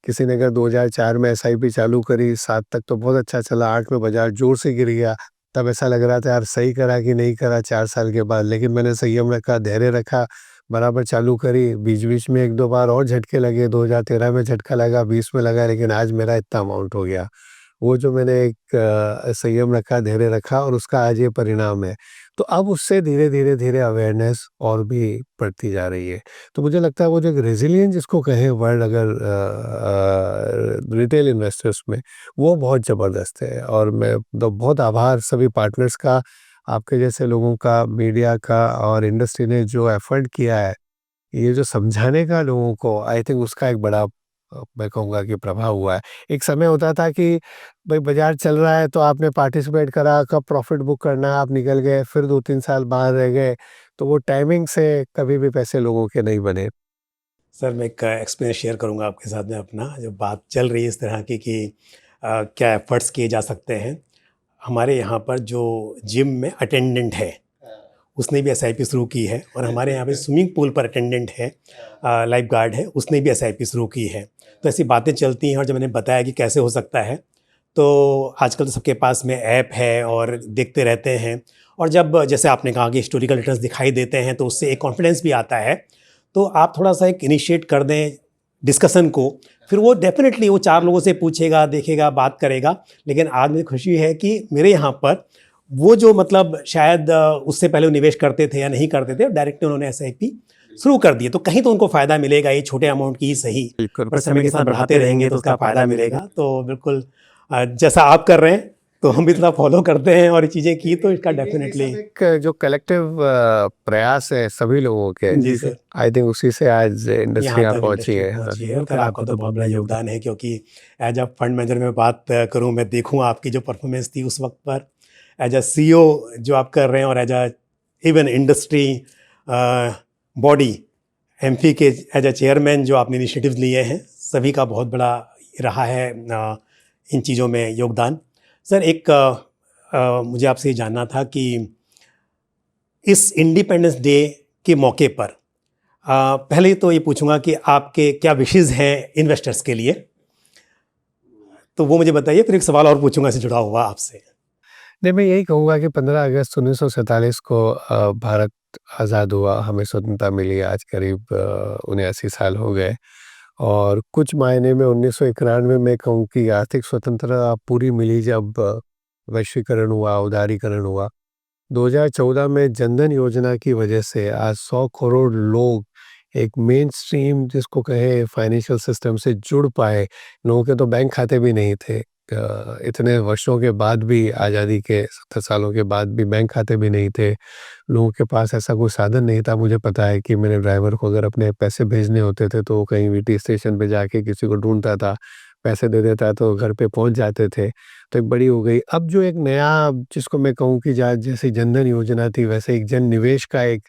किसी ने अगर 2004 में एसआईपी चालू करी, 7 तक तो बहुत अच्छा चला, 8 में बाज़ार ज़ोर से गिर गया। तब ऐसा लग रहा था यार सही करा कि नहीं करा 4 साल के बाद, लेकिन मैंने संयम रखा, धैर्य रखा, बराबर चालू करी। बीच-बीच में 1-2 बार और झटके लगे, 2013 में झटका लगा, 20 में लगा, लेकिन आज मेरा इतना अमाउंट हो गया। वो जो मैंने एक संयम रखा, धैर्य रखा और उसका आज ये परिणाम है। तो अब उससे धीरे-धीरे, धीरे अवेयरनेस और भी बढ़ती जा रही है। तो मुझे लगता है वो जो एक रेज़िलियंस जिसको कहें वर्ड, अगर रिटेल इन्वेस्टर्स में, वो बहुत ज़बरदस्त है और मैं तो बहुत आभार सभी पार्टनर्स का, आपके जैसे लोगों का, मीडिया का और इंडस्ट्री ने जो एफ़र्ट किया है, ये जो समझाने का लोगों को, आई थिंक उसका एक बड़ा मैं कहूँगा कि प्रभाव हुआ है। एक समय होता था कि भई बाज़ार चल रहा है तो आपने पार्टिसिपेट करा, कब प्रॉफ़िट बुक करना है आप निकल गए, फिर 2-3 साल बाहर रह गए, तो वो टाइमिंग से कभी भी पैसे लोगों के नहीं बने। सर मैं एक एक्सपीरियंस शेयर करूँगा आपके साथ में अपना, जो बात चल रही है इस तरह की कि क्या एफ़र्ट्स किए जा सकते हैं। हमारे यहाँ पर जो जिम में अटेंडेंट है, उसने भी एसआईपी शुरू की है और हमारे यहाँ पे स्विमिंग पूल पर अटेंडेंट है, लाइफ़ गार्ड है, उसने भी एसआईपी शुरू की है। तो ऐसी बातें चलती हैं और जब मैंने बताया कि कैसे हो सकता है, तो आजकल तो सबके पास में ऐप है और देखते रहते हैं और जब जैसे आपने कहा कि हिस्टोरिकल रिटर्न्स दिखाई देते हैं, तो उससे एक कॉन्फिडेंस भी आता है। तो आप थोड़ा-सा एक इनिशिएट कर दें डिस्कशन को, फिर वो डेफ़िनिटली वो 4 लोगों से पूछेगा, देखेगा, बात करेगा। लेकिन आज मुझे खुशी है कि मेरे यहाँ पर वो जो मतलब शायद उससे पहले वो निवेश करते थे या नहीं करते थे, डायरेक्टली उन्होंने एसआईपी शुरू कर दी है। तो कहीं तो उनको फ़ायदा मिलेगा, ये छोटे अमाउंट की ही सही, बिल्कुल। पर समय के साथ बढ़ाते रहेंगे तो उसका फ़ायदा मिलेगा। तो बिल्कुल जैसा आप कर रहे हैं, तो हम भी थोड़ा फ़ॉलो करते हैं और ये चीज़ें की तो इसका ये डेफ़िनिटली। सब एक जो कलेक्टिव प्रयास है सभी लोगों के, जी सर। आई थिंक उसी से आज इंडस्ट्री यहाँ यहाँ तक पहुँची इंडस्ट्री है। हाँ, पहुँची है और खैर आपका तो बहुत बड़ा योगदान है, क्योंकि एज अ फंड मैनेजर में बात करूँ, मैं देखूँ आपकी जो परफॉर्मेंस थी उस वक्त पर, एज अ सीईओ जो आप कर रहे हैं और as a even industry body AMFI के एज अ चेयरमैन जो आपने इनिशिएटिव्स लिए हैं, सभी का बहुत बड़ा रहा है इन चीज़ों में योगदान। सर एक मुझे आपसे ये जानना था कि इस इंडिपेंडेंस डे के मौके पर पहले तो ये पूछूंगा कि आपके क्या विशेज़ हैं इन्वेस्टर्स के लिए, तो वो मुझे बताइए, फिर एक सवाल और पूछूंगा इससे जुड़ा हुआ आपसे। नहीं, मैं यही कहूँगा कि 15 अगस्त 1947 को भारत आज़ाद हुआ, हमें स्वतंत्रता मिली, आज करीब 79 साल हो गए और कुछ मायने में 1991 में मैं कहूँ कि आर्थिक स्वतंत्रता पूरी मिली जब वैश्वीकरण हुआ, उदारीकरण हुआ। 2014 में जनधन योजना की वजह से आज 100 करोड़ लोग एक मेन स्ट्रीम जिसको कहें फाइनेंशियल सिस्टम से जुड़ पाए। लोगों के तो बैंक खाते भी नहीं थे। इतने वर्षों के बाद भी, आज़ादी के 70 सालों के बाद भी बैंक खाते भी नहीं थे। लोगों के पास ऐसा कोई साधन नहीं था। मुझे पता है कि मेरे ड्राइवर को अगर अपने पैसे भेजने होते थे तो वो कहीं वीटी स्टेशन पे जाके किसी को ढूँढता था, पैसे दे देता तो घर पे पहुँच जाते थे। तो एक बड़ी हो गई। अब जो एक नया, जिसको मैं कहूँ कि जैसे जनधन योजना थी वैसे एक जन निवेश का एक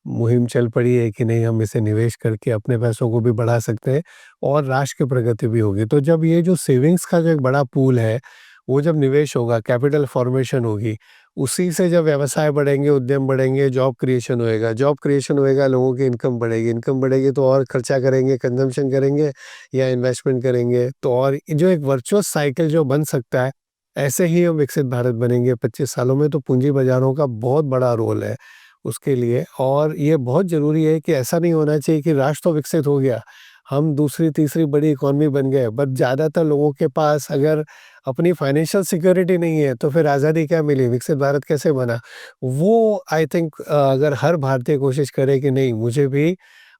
मुहिम चल पड़ी है कि नहीं, हम इसे निवेश करके अपने पैसों को भी बढ़ा सकते हैं और राष्ट्र की प्रगति भी होगी। तो जब ये जो सेविंग्स का जो एक बड़ा पूल है, वो जब निवेश होगा, कैपिटल फॉर्मेशन होगी, उसी से जब व्यवसाय बढ़ेंगे, उद्यम बढ़ेंगे, जॉब क्रिएशन होएगा, लोगों की इनकम बढ़ेगी तो और खर्चा करेंगे, कंजम्पशन करेंगे या इन्वेस्टमेंट करेंगे, तो और जो एक वर्चुअस साइकिल जो बन सकता है, ऐसे ही हम विकसित भारत बनेंगे 25 सालों में। तो पूंजी बाज़ारों का बहुत बड़ा रोल है उसके लिए और ये बहुत ज़रूरी है कि ऐसा नहीं होना चाहिए कि राष्ट्र तो विकसित हो गया, हम दूसरी, तीसरी बड़ी इकॉनमी बन गए, बट ज़्यादातर लोगों के पास अगर अपनी फाइनेंशियल सिक्योरिटी नहीं है, तो फिर आज़ादी क्या मिली, विकसित भारत कैसे बना? वो आई थिंक अगर हर भारतीय कोशिश करे कि नहीं, मुझे भी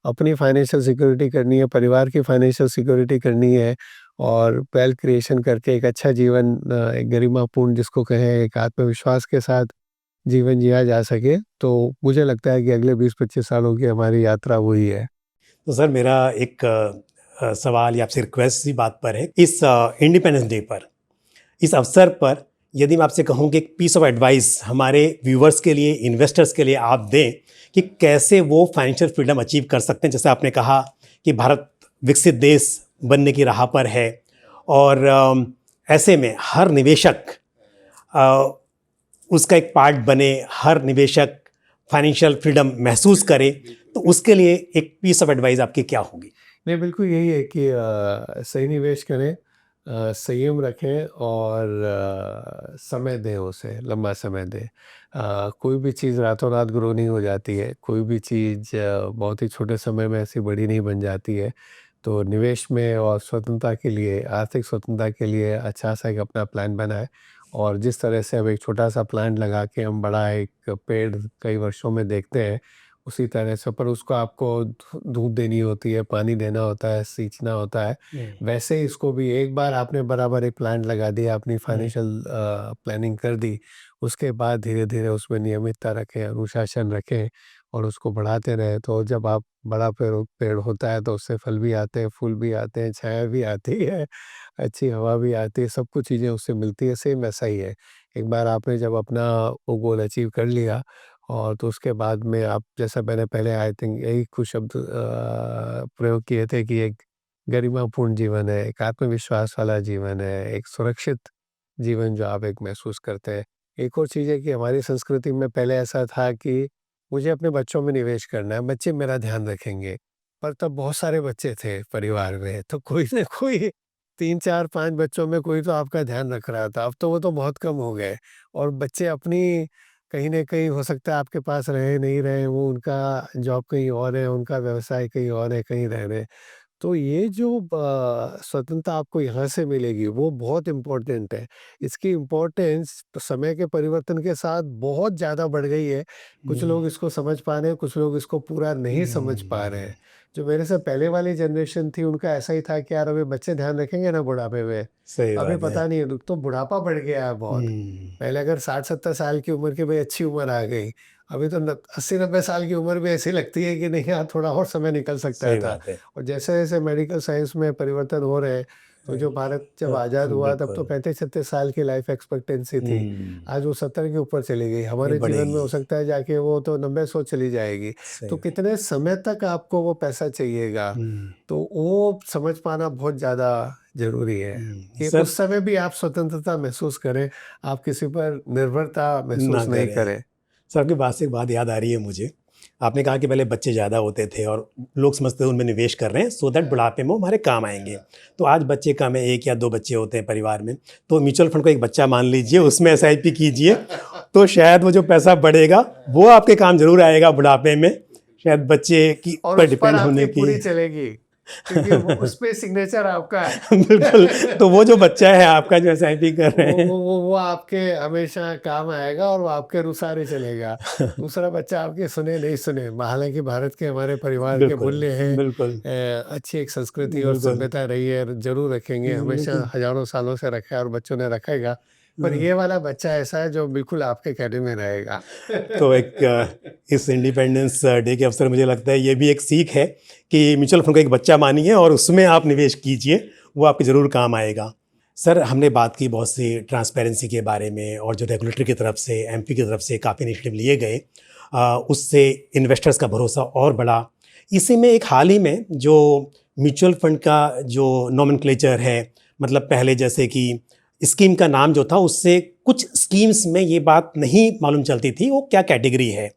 अपनी फाइनेंशियल सिक्योरिटी करनी है, परिवार की फाइनेंशियल सिक्योरिटी करनी है और वेल्थ क्रिएशन करके एक अच्छा जीवन, एक गरिमापूर्ण जिसको कहें, एक आत्मविश्वास के साथ जीवन जिया जा सके। तो मुझे लगता है कि अगले 20-25 सालों की हमारी यात्रा वही है। तो सर मेरा एक सवाल या आपसे रिक्वेस्ट इसी बात पर है, इस इंडिपेंडेंस डे पर, इस अवसर पर यदि मैं आपसे कहूँ कि एक पीस ऑफ एडवाइस हमारे व्यूवर्स के लिए, इन्वेस्टर्स के लिए आप दें कि कैसे वो फाइनेंशियल फ्रीडम अचीव कर सकते हैं। जैसे आपने कहा कि भारत विकसित देश बनने की राह पर है और ऐसे में हर निवेशक अ, उसका एक पार्ट बने, हर निवेशक फाइनेंशियल फ्रीडम महसूस करे, तो उसके लिए एक पीस ऑफ एडवाइस आपकी क्या होगी? नहीं, बिल्कुल यही है कि सही निवेश करें, संयम रखें और समय दें उसे, लंबा समय दें। कोई भी चीज़ रातों रात ग्रो नहीं हो जाती है, कोई भी चीज़ बहुत ही छोटे समय में ऐसी बड़ी नहीं बन जाती है। तो निवेश में और स्वतंत्रता के लिए, आर्थिक स्वतंत्रता के लिए अच्छा सा एक अपना प्लान बनाएँ और जिस तरह से अब एक छोटा-सा प्लांट लगा के हम बड़ा एक पेड़ कई वर्षों में देखते हैं, उसी तरह से पर उसको आपको धूप देनी होती है, पानी देना होता है, सींचना होता है। वैसे ही इसको भी एक बार आपने बराबर एक प्लांट लगा दिया, अपनी फाइनेंशियल प्लानिंग कर दी, उसके बाद धीरे-धीरे उसमें नियमितता रखें, अनुशासन रखें और उसको बढ़ाते रहें। तो जब आप बड़ा पेड़ पेड़ होता है तो उससे फल भी आते हैं, फूल भी आते हैं, छाया भी आती है, अच्छी हवा भी आती है, सब कुछ चीज़ें उससे मिलती है, सेम वैसा ही है। एक बार आपने जब अपना वो गोल अचीव कर लिया और तो उसके बाद में आप जैसा मैंने पहले आई थिंक यही कुछ शब्द प्रयोग किए थे कि एक गरिमापूर्ण जीवन है, एक आत्मविश्वास वाला जीवन है, एक सुरक्षित जीवन जो आप एक महसूस करते हैं। एक और चीज़ है कि हमारी संस्कृति में पहले ऐसा था कि मुझे अपने बच्चों में निवेश करना है, बच्चे मेरा ध्यान रखेंगे। पर तब बहुत सारे बच्चे थे परिवार में, तो कोई न कोई 3, 4, 5 बच्चों में कोई तो आपका ध्यान रख रहा था। अब तो वो तो बहुत कम हो गए और बच्चे अपनी कहीं न कहीं हो सकता है आपके पास रहे, नहीं रहे, वो उनका जॉब कहीं और है, उनका व्यवसाय कहीं और है, कहीं रह रहे हैं। तो ये जो स्वतंत्रता आपको यहाँ से मिलेगी, वो बहुत इम्पोर्टेंट है। इसकी इम्पोर्टेंस समय के परिवर्तन के साथ बहुत ज़्यादा बढ़ गई है। कुछ लोग इसको समझ पा रहे हैं, कुछ लोग इसको पूरा नहीं समझ पा रहे हैं। जो मेरे से पहले वाली जनरेशन थी, उनका ऐसा ही था कि यार अभी बच्चे ध्यान रखेंगे ना बुढ़ापे में। सही अभी बात है। पता नहीं है, तो बुढ़ापा बढ़ गया है बहुत। पहले अगर 60-70 साल की उम्र की भाई अच्छी उम्र आ गई, अभी तो 80-90 साल की उम्र भी ऐसी लगती है कि नहीं यार थोड़ा और समय निकल सकता सही था। बात है। और जैसे-जैसे मेडिकल साइंस में परिवर्तन हो रहे हैं, तो जो भारत जब आज़ाद हुआ तब तो बिल्कुल। 35-36 साल की लाइफ एक्सपेक्टेंसी थी। आज वो 70 के ऊपर चली गई। ये हमारे जीवन में बढ़ेगी। हो सकता है जाके वो तो 90-100 चली जाएगी। तो सही। कितने समय तक आपको वो पैसा चाहिएगा, तो वो समझ पाना बहुत ज़्यादा ज़रूरी है कि सर, उस समय भी आप स्वतंत्रता महसूस करें, आप किसी पर निर्भरता ना महसूस नहीं करें। करें। सर आपकी बात से एक बात याद आ रही है मुझे। आपने कहा कि पहले बच्चे ज़्यादा होते थे और लोग समझते थे उनमें निवेश कर रहे हैं सो दैट बुढ़ापे में वो हमारे काम आएँगे। तो आज बच्चे कम है, 1 या 2 बच्चे होते हैं परिवार में। तो म्यूचुअल फंड को एक बच्चा मान लीजिए, उसमें एसआईपी कीजिए, तो शायद वो जो पैसा बढ़ेगा, वो आपके काम ज़रूर आएगा बुढ़ापे में। शायद बच्चे की और पर उस पर डिपेंड आपकी होने की। पूरी चलेगी, क्योंकि वो उसपे सिग्नेचर आपका है। बिल्कुल, तो वो जो बच्चा है आपका जो एसआईपी कर रहे वो हैं। वो वो वो आपके हमेशा काम आएगा और वो आपके अनुसार ही चलेगा। दूसरा बच्चा आपकी सुने नहीं सुने, हालाँकि भारत के हमारे परिवार के बिल्कुल, मूल्य हैं, बिल्कुल, अच्छी एक संस्कृति और बिल्कुल, सभ्यता रही है, ज़रूर रखेंगे, हमेशा बिल्कुल। हज़ारों सालों से रखा है और बच्चों ने रखेगा। पर ये वाला बच्चा ऐसा है जो बिल्कुल आपके कैबिन में रहेगा। तो एक इस इंडिपेंडेंस डे के अवसर मुझे लगता है ये भी एक सीख है कि म्यूचुअल फंड को एक बच्चा मानिए और उसमें आप निवेश कीजिए, वो आपके ज़रूर काम आएगा। सर हमने बात की बहुत सी ट्रांसपेरेंसी के बारे में और जो रेगुलेटर की तरफ से, एमपी की तरफ से काफ़ी इनिशिएटिव लिए गए, उससे इन्वेस्टर्स का भरोसा और बढ़ा। इसी में एक हाल ही में जो म्यूचुअल फंड का जो नोमेनक्लेचर है, मतलब पहले जैसे कि स्कीम का नाम जो था उससे कुछ स्कीम्स में ये बात नहीं मालूम चलती थी वो क्या कैटेगरी है।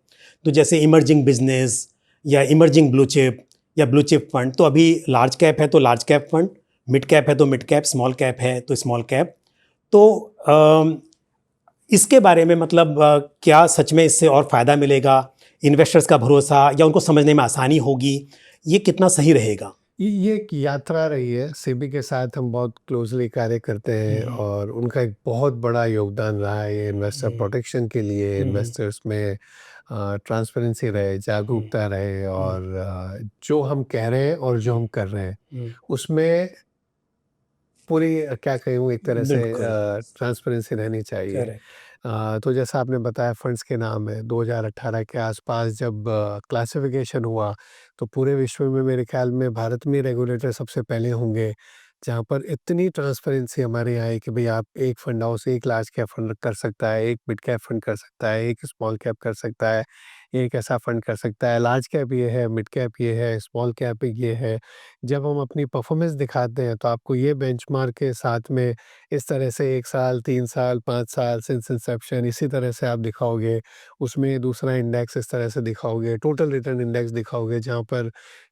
तो जैसे इमर्जिंग बिजनेस या इमर्जिंग ब्लू चिप या ब्लू चिप फंड, तो अभी लार्ज कैप है तो large cap fund, mid cap है तो मिड कैप, स्मॉल कैप है तो स्मॉल कैप। तो इसके बारे में मतलब क्या सच में इससे और फ़ायदा मिलेगा, इन्वेस्टर्स का भरोसा या उनको समझने में आसानी होगी, ये कितना सही रहेगा? ये एक यात्रा रही है, सेबी के साथ हम बहुत क्लोज़ली कार्य करते हैं और उनका एक बहुत बड़ा योगदान रहा है ये इन्वेस्टर प्रोटेक्शन के लिए, इन्वेस्टर्स में ट्रांसपेरेंसी रहे, जागरूकता रहे और जो हम कह रहे हैं और जो हम कर रहे हैं, उसमें पूरी क्या कहूँ एक तरह से बिल्कुल। ट्रांसपेरेंसी रहनी चाहिए। करेक्ट। तो जैसा आपने बताया फंड्स के नाम है, 2018 के आसपास जब क्लासिफिकेशन हुआ, तो पूरे विश्व में मेरे ख्याल में भारत में रेगुलेटर सबसे पहले होंगे, जहाँ पर इतनी ट्रांसपेरेंसी हमारे यहाँ है कि भई आप एक फंड हाउस एक लार्ज कैप फंड कर सकता है, एक मिड कैप फंड कर सकता है, एक स्मॉल कैप कर सकता है, एक ऐसा फंड कर सकता है। लार्ज कैप ये है, मिड कैप ये है, स्मॉल कैप ये है। जब हम अपनी परफॉर्मेंस दिखाते हैं, तो आपको ये बेंचमार्क के साथ में इस तरह से 1 साल, 3 साल, 5 साल सिंस इंसेप्शन इसी तरह से आप दिखाओगे। उसमें दूसरा इंडेक्स इस तरह से दिखाओगे, टोटल रिटर्न इंडेक्स दिखाओगे, जहाँ पर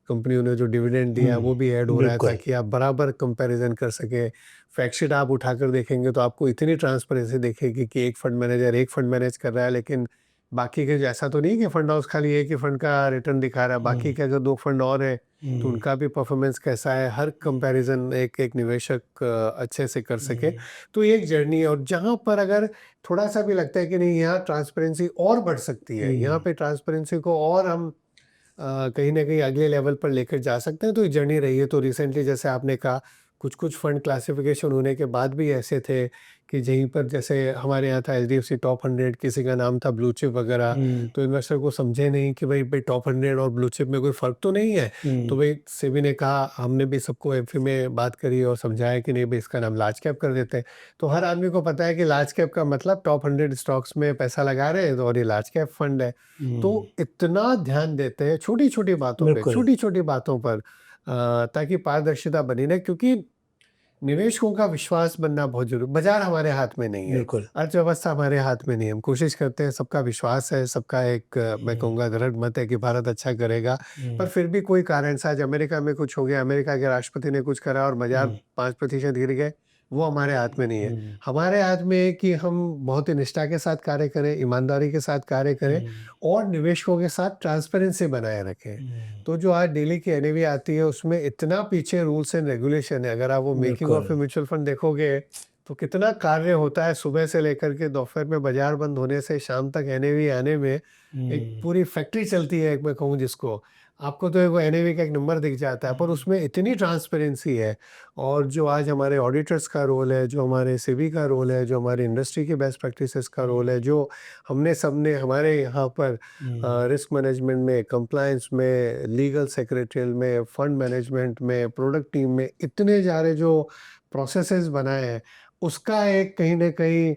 कंपनियों ने जो डिविडेंड दिया है, वो भी ऐड हो रहा है, बिल्कुल। ताकि आप बराबर कंपैरिज़न कर सकें। फैक्ट शीट आप उठाकर देखेंगे, तो आपको इतनी ट्रांसपेरेंसी दिखेगी कि एक फंड मैनेजर एक फंड मैनेज कर रहा है, लेकिन बाकी के ऐसा तो नहीं कि फंड हाउस खाली एक ही फंड का रिटर्न दिखा रहा है, बाकी के अगर 2 फंड और हैं, तो उनका भी परफॉर्मेंस कैसा है, हर कंपैरिज़न एक निवेशक अच्छे से कर सके। तो ये एक जर्नी है, और जहाँ पर अगर थोड़ा-सा भी लगता है कि नहीं यहाँ ट्रांसपेरेंसी और बढ़ सकती है, यहाँ पे ट्रांसपेरेंसी को और हम कहीं न कहीं अगले लेवल पर लेकर जा सकते हैं, तो ये जर्नी रही है। तो रिसेंटली जैसे आपने कहा, कुछ-कुछ फंड क्लासिफिकेशन होने के बाद भी ऐसे थे कि जहीं पर जैसे हमारे यहाँ था एचडीएफसी टॉप 100, किसी का नाम था ब्लू चिप वगैरह, तो इन्वेस्टर को समझे नहीं कि भाई टॉप 100 और ब्लू चिप में कोई फ़र्क तो नहीं है। तो भाई सेबी ने कहा, हमने भी सबको एमएफआई में बात करी और समझाया कि नहीं भाई इसका नाम लार्ज कैप कर देते हैं। तो हर आदमी को पता है कि लार्ज कैप का मतलब टॉप 100 स्टॉक्स में पैसा लगा रहे हैं, और ये लार्ज कैप फंड है। तो इतना ध्यान देते हैं छोटी-छोटी बातों पे, बिल्कुल। छोटी-छोटी बातों पर, ताकि पारदर्शिता बनी रहे, क्योंकि निवेशकों का विश्वास बनना बहुत ज़रूरी। बाज़ार हमारे हाथ में नहीं है, बिल्कुल। अर्थव्यवस्था हमारे हाथ में नहीं है। हम कोशिश करते हैं, सबका विश्वास है, सबका एक मैं कहूँगा दृढ़ मत है कि भारत अच्छा करेगा, पर फिर भी कोई कारण से आज अमेरिका में कुछ हो गया, अमेरिका के राष्ट्रपति ने कुछ करा और बाज़ार 5% गिर गए, वो हमारे हाथ में नहीं है। हमारे हाथ में है कि हम बहुत ही निष्ठा के साथ कार्य करें, ईमानदारी के साथ कार्य करें, और निवेशकों के साथ ट्रांसपेरेंसी बनाए रखें। तो जो आज डेली की एनएवी आती है, उसमें इतना पीछे रूल्स एंड रेगुलेशन है। अगर आप वो making of a mutual fund देखोगे, तो कितना कार्य होता है सुबह से लेकर के दोपहर में बाजार बंद होने से शाम तक एनएवी आने में। एक पूरी फैक्ट्री चलती है, एक मैं कहूँ जिसको, आपको तो वो एनएवी का एक नंबर दिख जाता है, पर उसमें इतनी ट्रांसपेरेंसी है। और जो आज हमारे ऑडिटर्स का रोल है, जो हमारे सेबी का रोल है, जो हमारी इंडस्ट्री की बेस्ट प्रैक्टिसेस का रोल है, जो हमने सबने हमारे यहाँ पर रिस्क मैनेजमेंट में, कंप्लायंस में, लीगल सेक्रेटरियल में, फंड मैनेजमेंट में, प्रोडक्ट टीम में इतने सारे जो प्रोसेसेस बनाए हैं, उसका एक कहीं न कहीं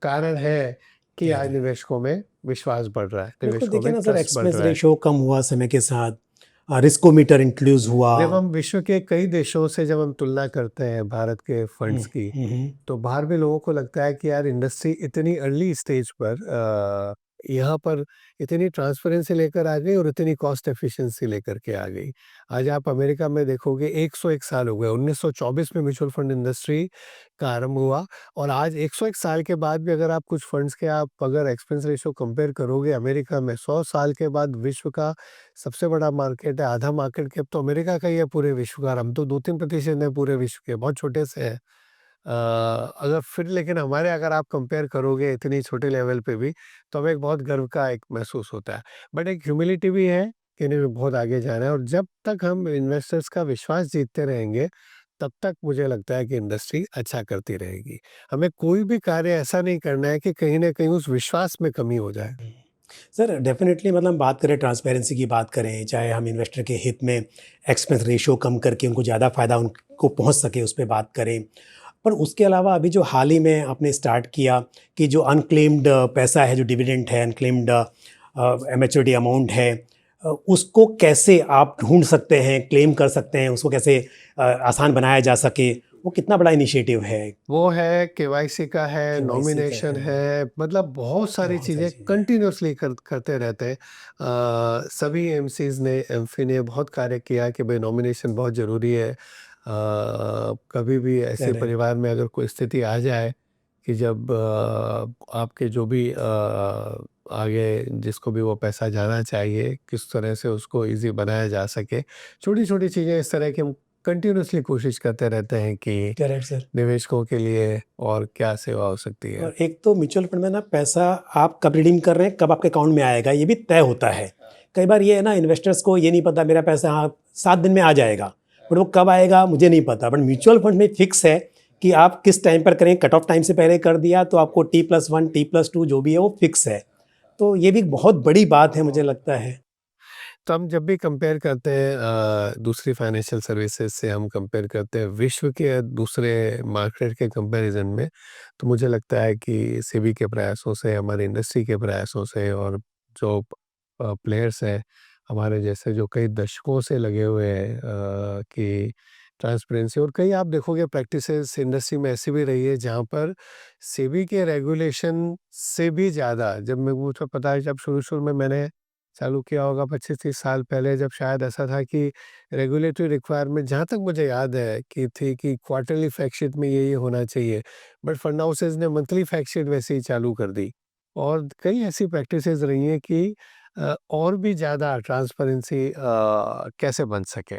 कारण है कि आज निवेशकों में विश्वास बढ़ रहा है, बिल्कुल, निवेशकों देखिए में ना सर, ट्रस्ट बढ़ एक्सपेंस रहा है। रेशियो कम हुआ समय के साथ, रिस्कोमीटर इंक्लूज़ हुआ। जब हम विश्व के कई देशों से जब हम तुलना करते हैं भारत के फंड्स की, तो बाहर भी लोगों को लगता है कि यार इंडस्ट्री इतनी अर्ली स्टेज पर यहाँ पर इतनी ट्रांसपेरेंसी लेकर आ गई और इतनी कॉस्ट एफिशिएंसी लेकर के आ गई। आज आप अमेरिका में देखोगे 101 साल हो गए, 1924 में म्यूचुअल फंड इंडस्ट्री का आरंभ हुआ, और आज 101 साल के बाद भी अगर आप कुछ फंड्स के आप अगर एक्सपेंस रेशियो कंपेयर करोगे अमेरिका में, 100 साल के बाद विश्व का सबसे बड़ा मार्केट है, आधा मार्केट कैप तो अमेरिका का ही है पूरे विश्व का, और हम तो 2-3% हैं पूरे विश्व के, बहुत छोटे से हैं। अगर फिर लेकिन हमारे अगर आप कंपेयर करोगे इतनी छोटे लेवल पे भी, तो हमें एक बहुत गर्व का एक महसूस होता है। बट एक ह्यूमिलिटी भी है कि नहीं बहुत आगे जाना है, और जब तक हम इन्वेस्टर्स का विश्वास जीतते रहेंगे, तब तक मुझे लगता है कि इंडस्ट्री अच्छा करती रहेगी। हमें कोई भी कार्य ऐसा नहीं करना है कि कहीं न कहीं उस विश्वास में कमी हो जाए। सर डेफ़िनेटली, मतलब बात करें ट्रांसपेरेंसी की, बात करें चाहे हम इन्वेस्टर के हित में एक्सपेंस रेशियो कम करके उनको ज़्यादा फ़ायदा उनको पहुंच सके, उस पे बात करें। पर उसके अलावा अभी जो हाल ही में आपने स्टार्ट किया कि जो अनक्लेम्ड पैसा है, जो डिविडेंड है, अनक्लेम्ड मैच्योरिटी अमाउंट है, उसको कैसे आप ढूंढ सकते हैं, क्लेम कर सकते हैं, उसको कैसे आसान बनाया जा सके, वो कितना बड़ा इनिशिएटिव है। वो है केवाईसी का है, KYC का नॉमिनेशन है, मतलब बहुत सारी बहुत सारी चीज़ें चीज़ें। कंटिन्यूअसली करते रहते हैं। सभी एमसीज ने, एमफी ने बहुत कार्य किया कि भाई नॉमिनेशन बहुत ज़रूरी है। कभी भी ऐसे करेक्ट। परिवार में अगर कोई स्थिति आ जाए कि जब आपके जो भी आगे जिसको भी वो पैसा जाना चाहिए, किस तरह से उसको ईज़ी बनाया जा सके। छोटी-छोटी चीज़ें इस तरह की हम कंटिन्यूअसली कोशिश करते रहते हैं कि करेक्ट सर। निवेशकों के लिए और क्या सेवा हो सकती है। और एक तो म्यूचुअल फंड में ना, पैसा आप कब रिडीम कर रहे हैं, कब आपके अकाउंट में आएगा, ये भी तय होता है। कई बार ये है ना, इन्वेस्टर्स को ये नहीं पता मेरा पैसा हाँ 7 दिन में आ जाएगा, बट वो कब आएगा मुझे नहीं पता। बट म्यूचुअल फंड में फिक्स है कि आप किस टाइम पर करें, कट ऑफ टाइम से पहले कर दिया तो आपको T+1 T+2 जो भी है वो फिक्स है। तो ये भी एक बहुत बड़ी बात है मुझे लगता है। तो हम जब भी कंपेयर करते हैं दूसरी फाइनेंशियल सर्विसेज से हम कंपेयर करते हैं विश्व के दूसरे मार्केट के कंपैरिजन में, तो मुझे लगता है कि सेबी के प्रयासों से, हमारी इंडस्ट्री के प्रयासों से और जो प्लेयर्स हैं हमारे जैसे जो कई दशकों से लगे हुए हैं कि ट्रांसपेरेंसी और कई आप देखोगे प्रैक्टिसेस इंडस्ट्री में ऐसी भी रही है जहाँ पर सेबी के रेगुलेशन से भी ज़्यादा, जब मैं मुझे पता है जब शुरू-शुरू में मैंने चालू किया होगा 25-30 साल पहले, जब शायद ऐसा था कि रेगुलेटरी रिक्वायरमेंट जहाँ तक मुझे याद है कि थी कि क्वार्टरली फैक्ट शीट में ये होना चाहिए। बट फंड हाउसेस ने मंथली फैक्ट शीट वैसे ही चालू कर दी और कई ऐसी प्रैक्टिसेस रही हैं कि और भी ज़्यादा ट्रांसपेरेंसी कैसे बन सके।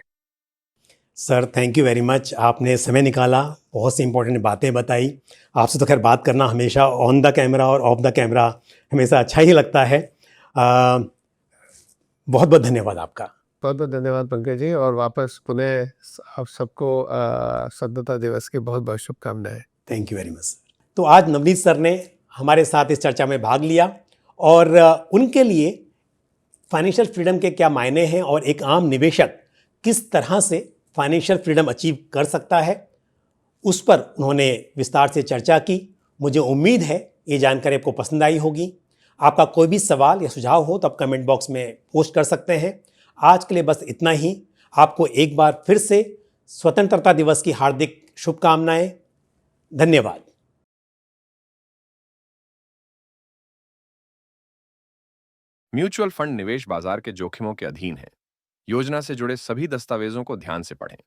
Sir thank you very much, आपने समय निकाला, बहुत सी इंपॉर्टेंट बातें बताई। आपसे तो खैर बात करना हमेशा ऑन द कैमरा और ऑफ द कैमरा हमेशा अच्छा ही लगता है। बहुत बहुत धन्यवाद आपका। बहुत बहुत धन्यवाद पंकज जी और वापस पुनः आप सबको स्वतंत्रता दिवस की बहुत बहुत शुभकामनाएं। Thank you very much. तो आज नवनीत सर ने हमारे साथ इस चर्चा में भाग लिया और उनके लिए फाइनेंशियल फ्रीडम के क्या मायने हैं और एक आम निवेशक किस तरह से फाइनेंशियल फ्रीडम अचीव कर सकता है, उस पर उन्होंने विस्तार से चर्चा की। मुझे उम्मीद है ये जानकारी आपको पसंद आई होगी। आपका कोई भी सवाल या सुझाव हो तो आप कमेंट बॉक्स में पोस्ट कर सकते हैं। आज के लिए बस इतना ही। आपको एक बार फिर से स्वतंत्रता दिवस की हार्दिक शुभकामनाएं। धन्यवाद। म्यूचुअल फंड निवेश बाजार के जोखिमों के अधीन है। योजना से जुड़े सभी दस्तावेजों को ध्यान से पढ़ें।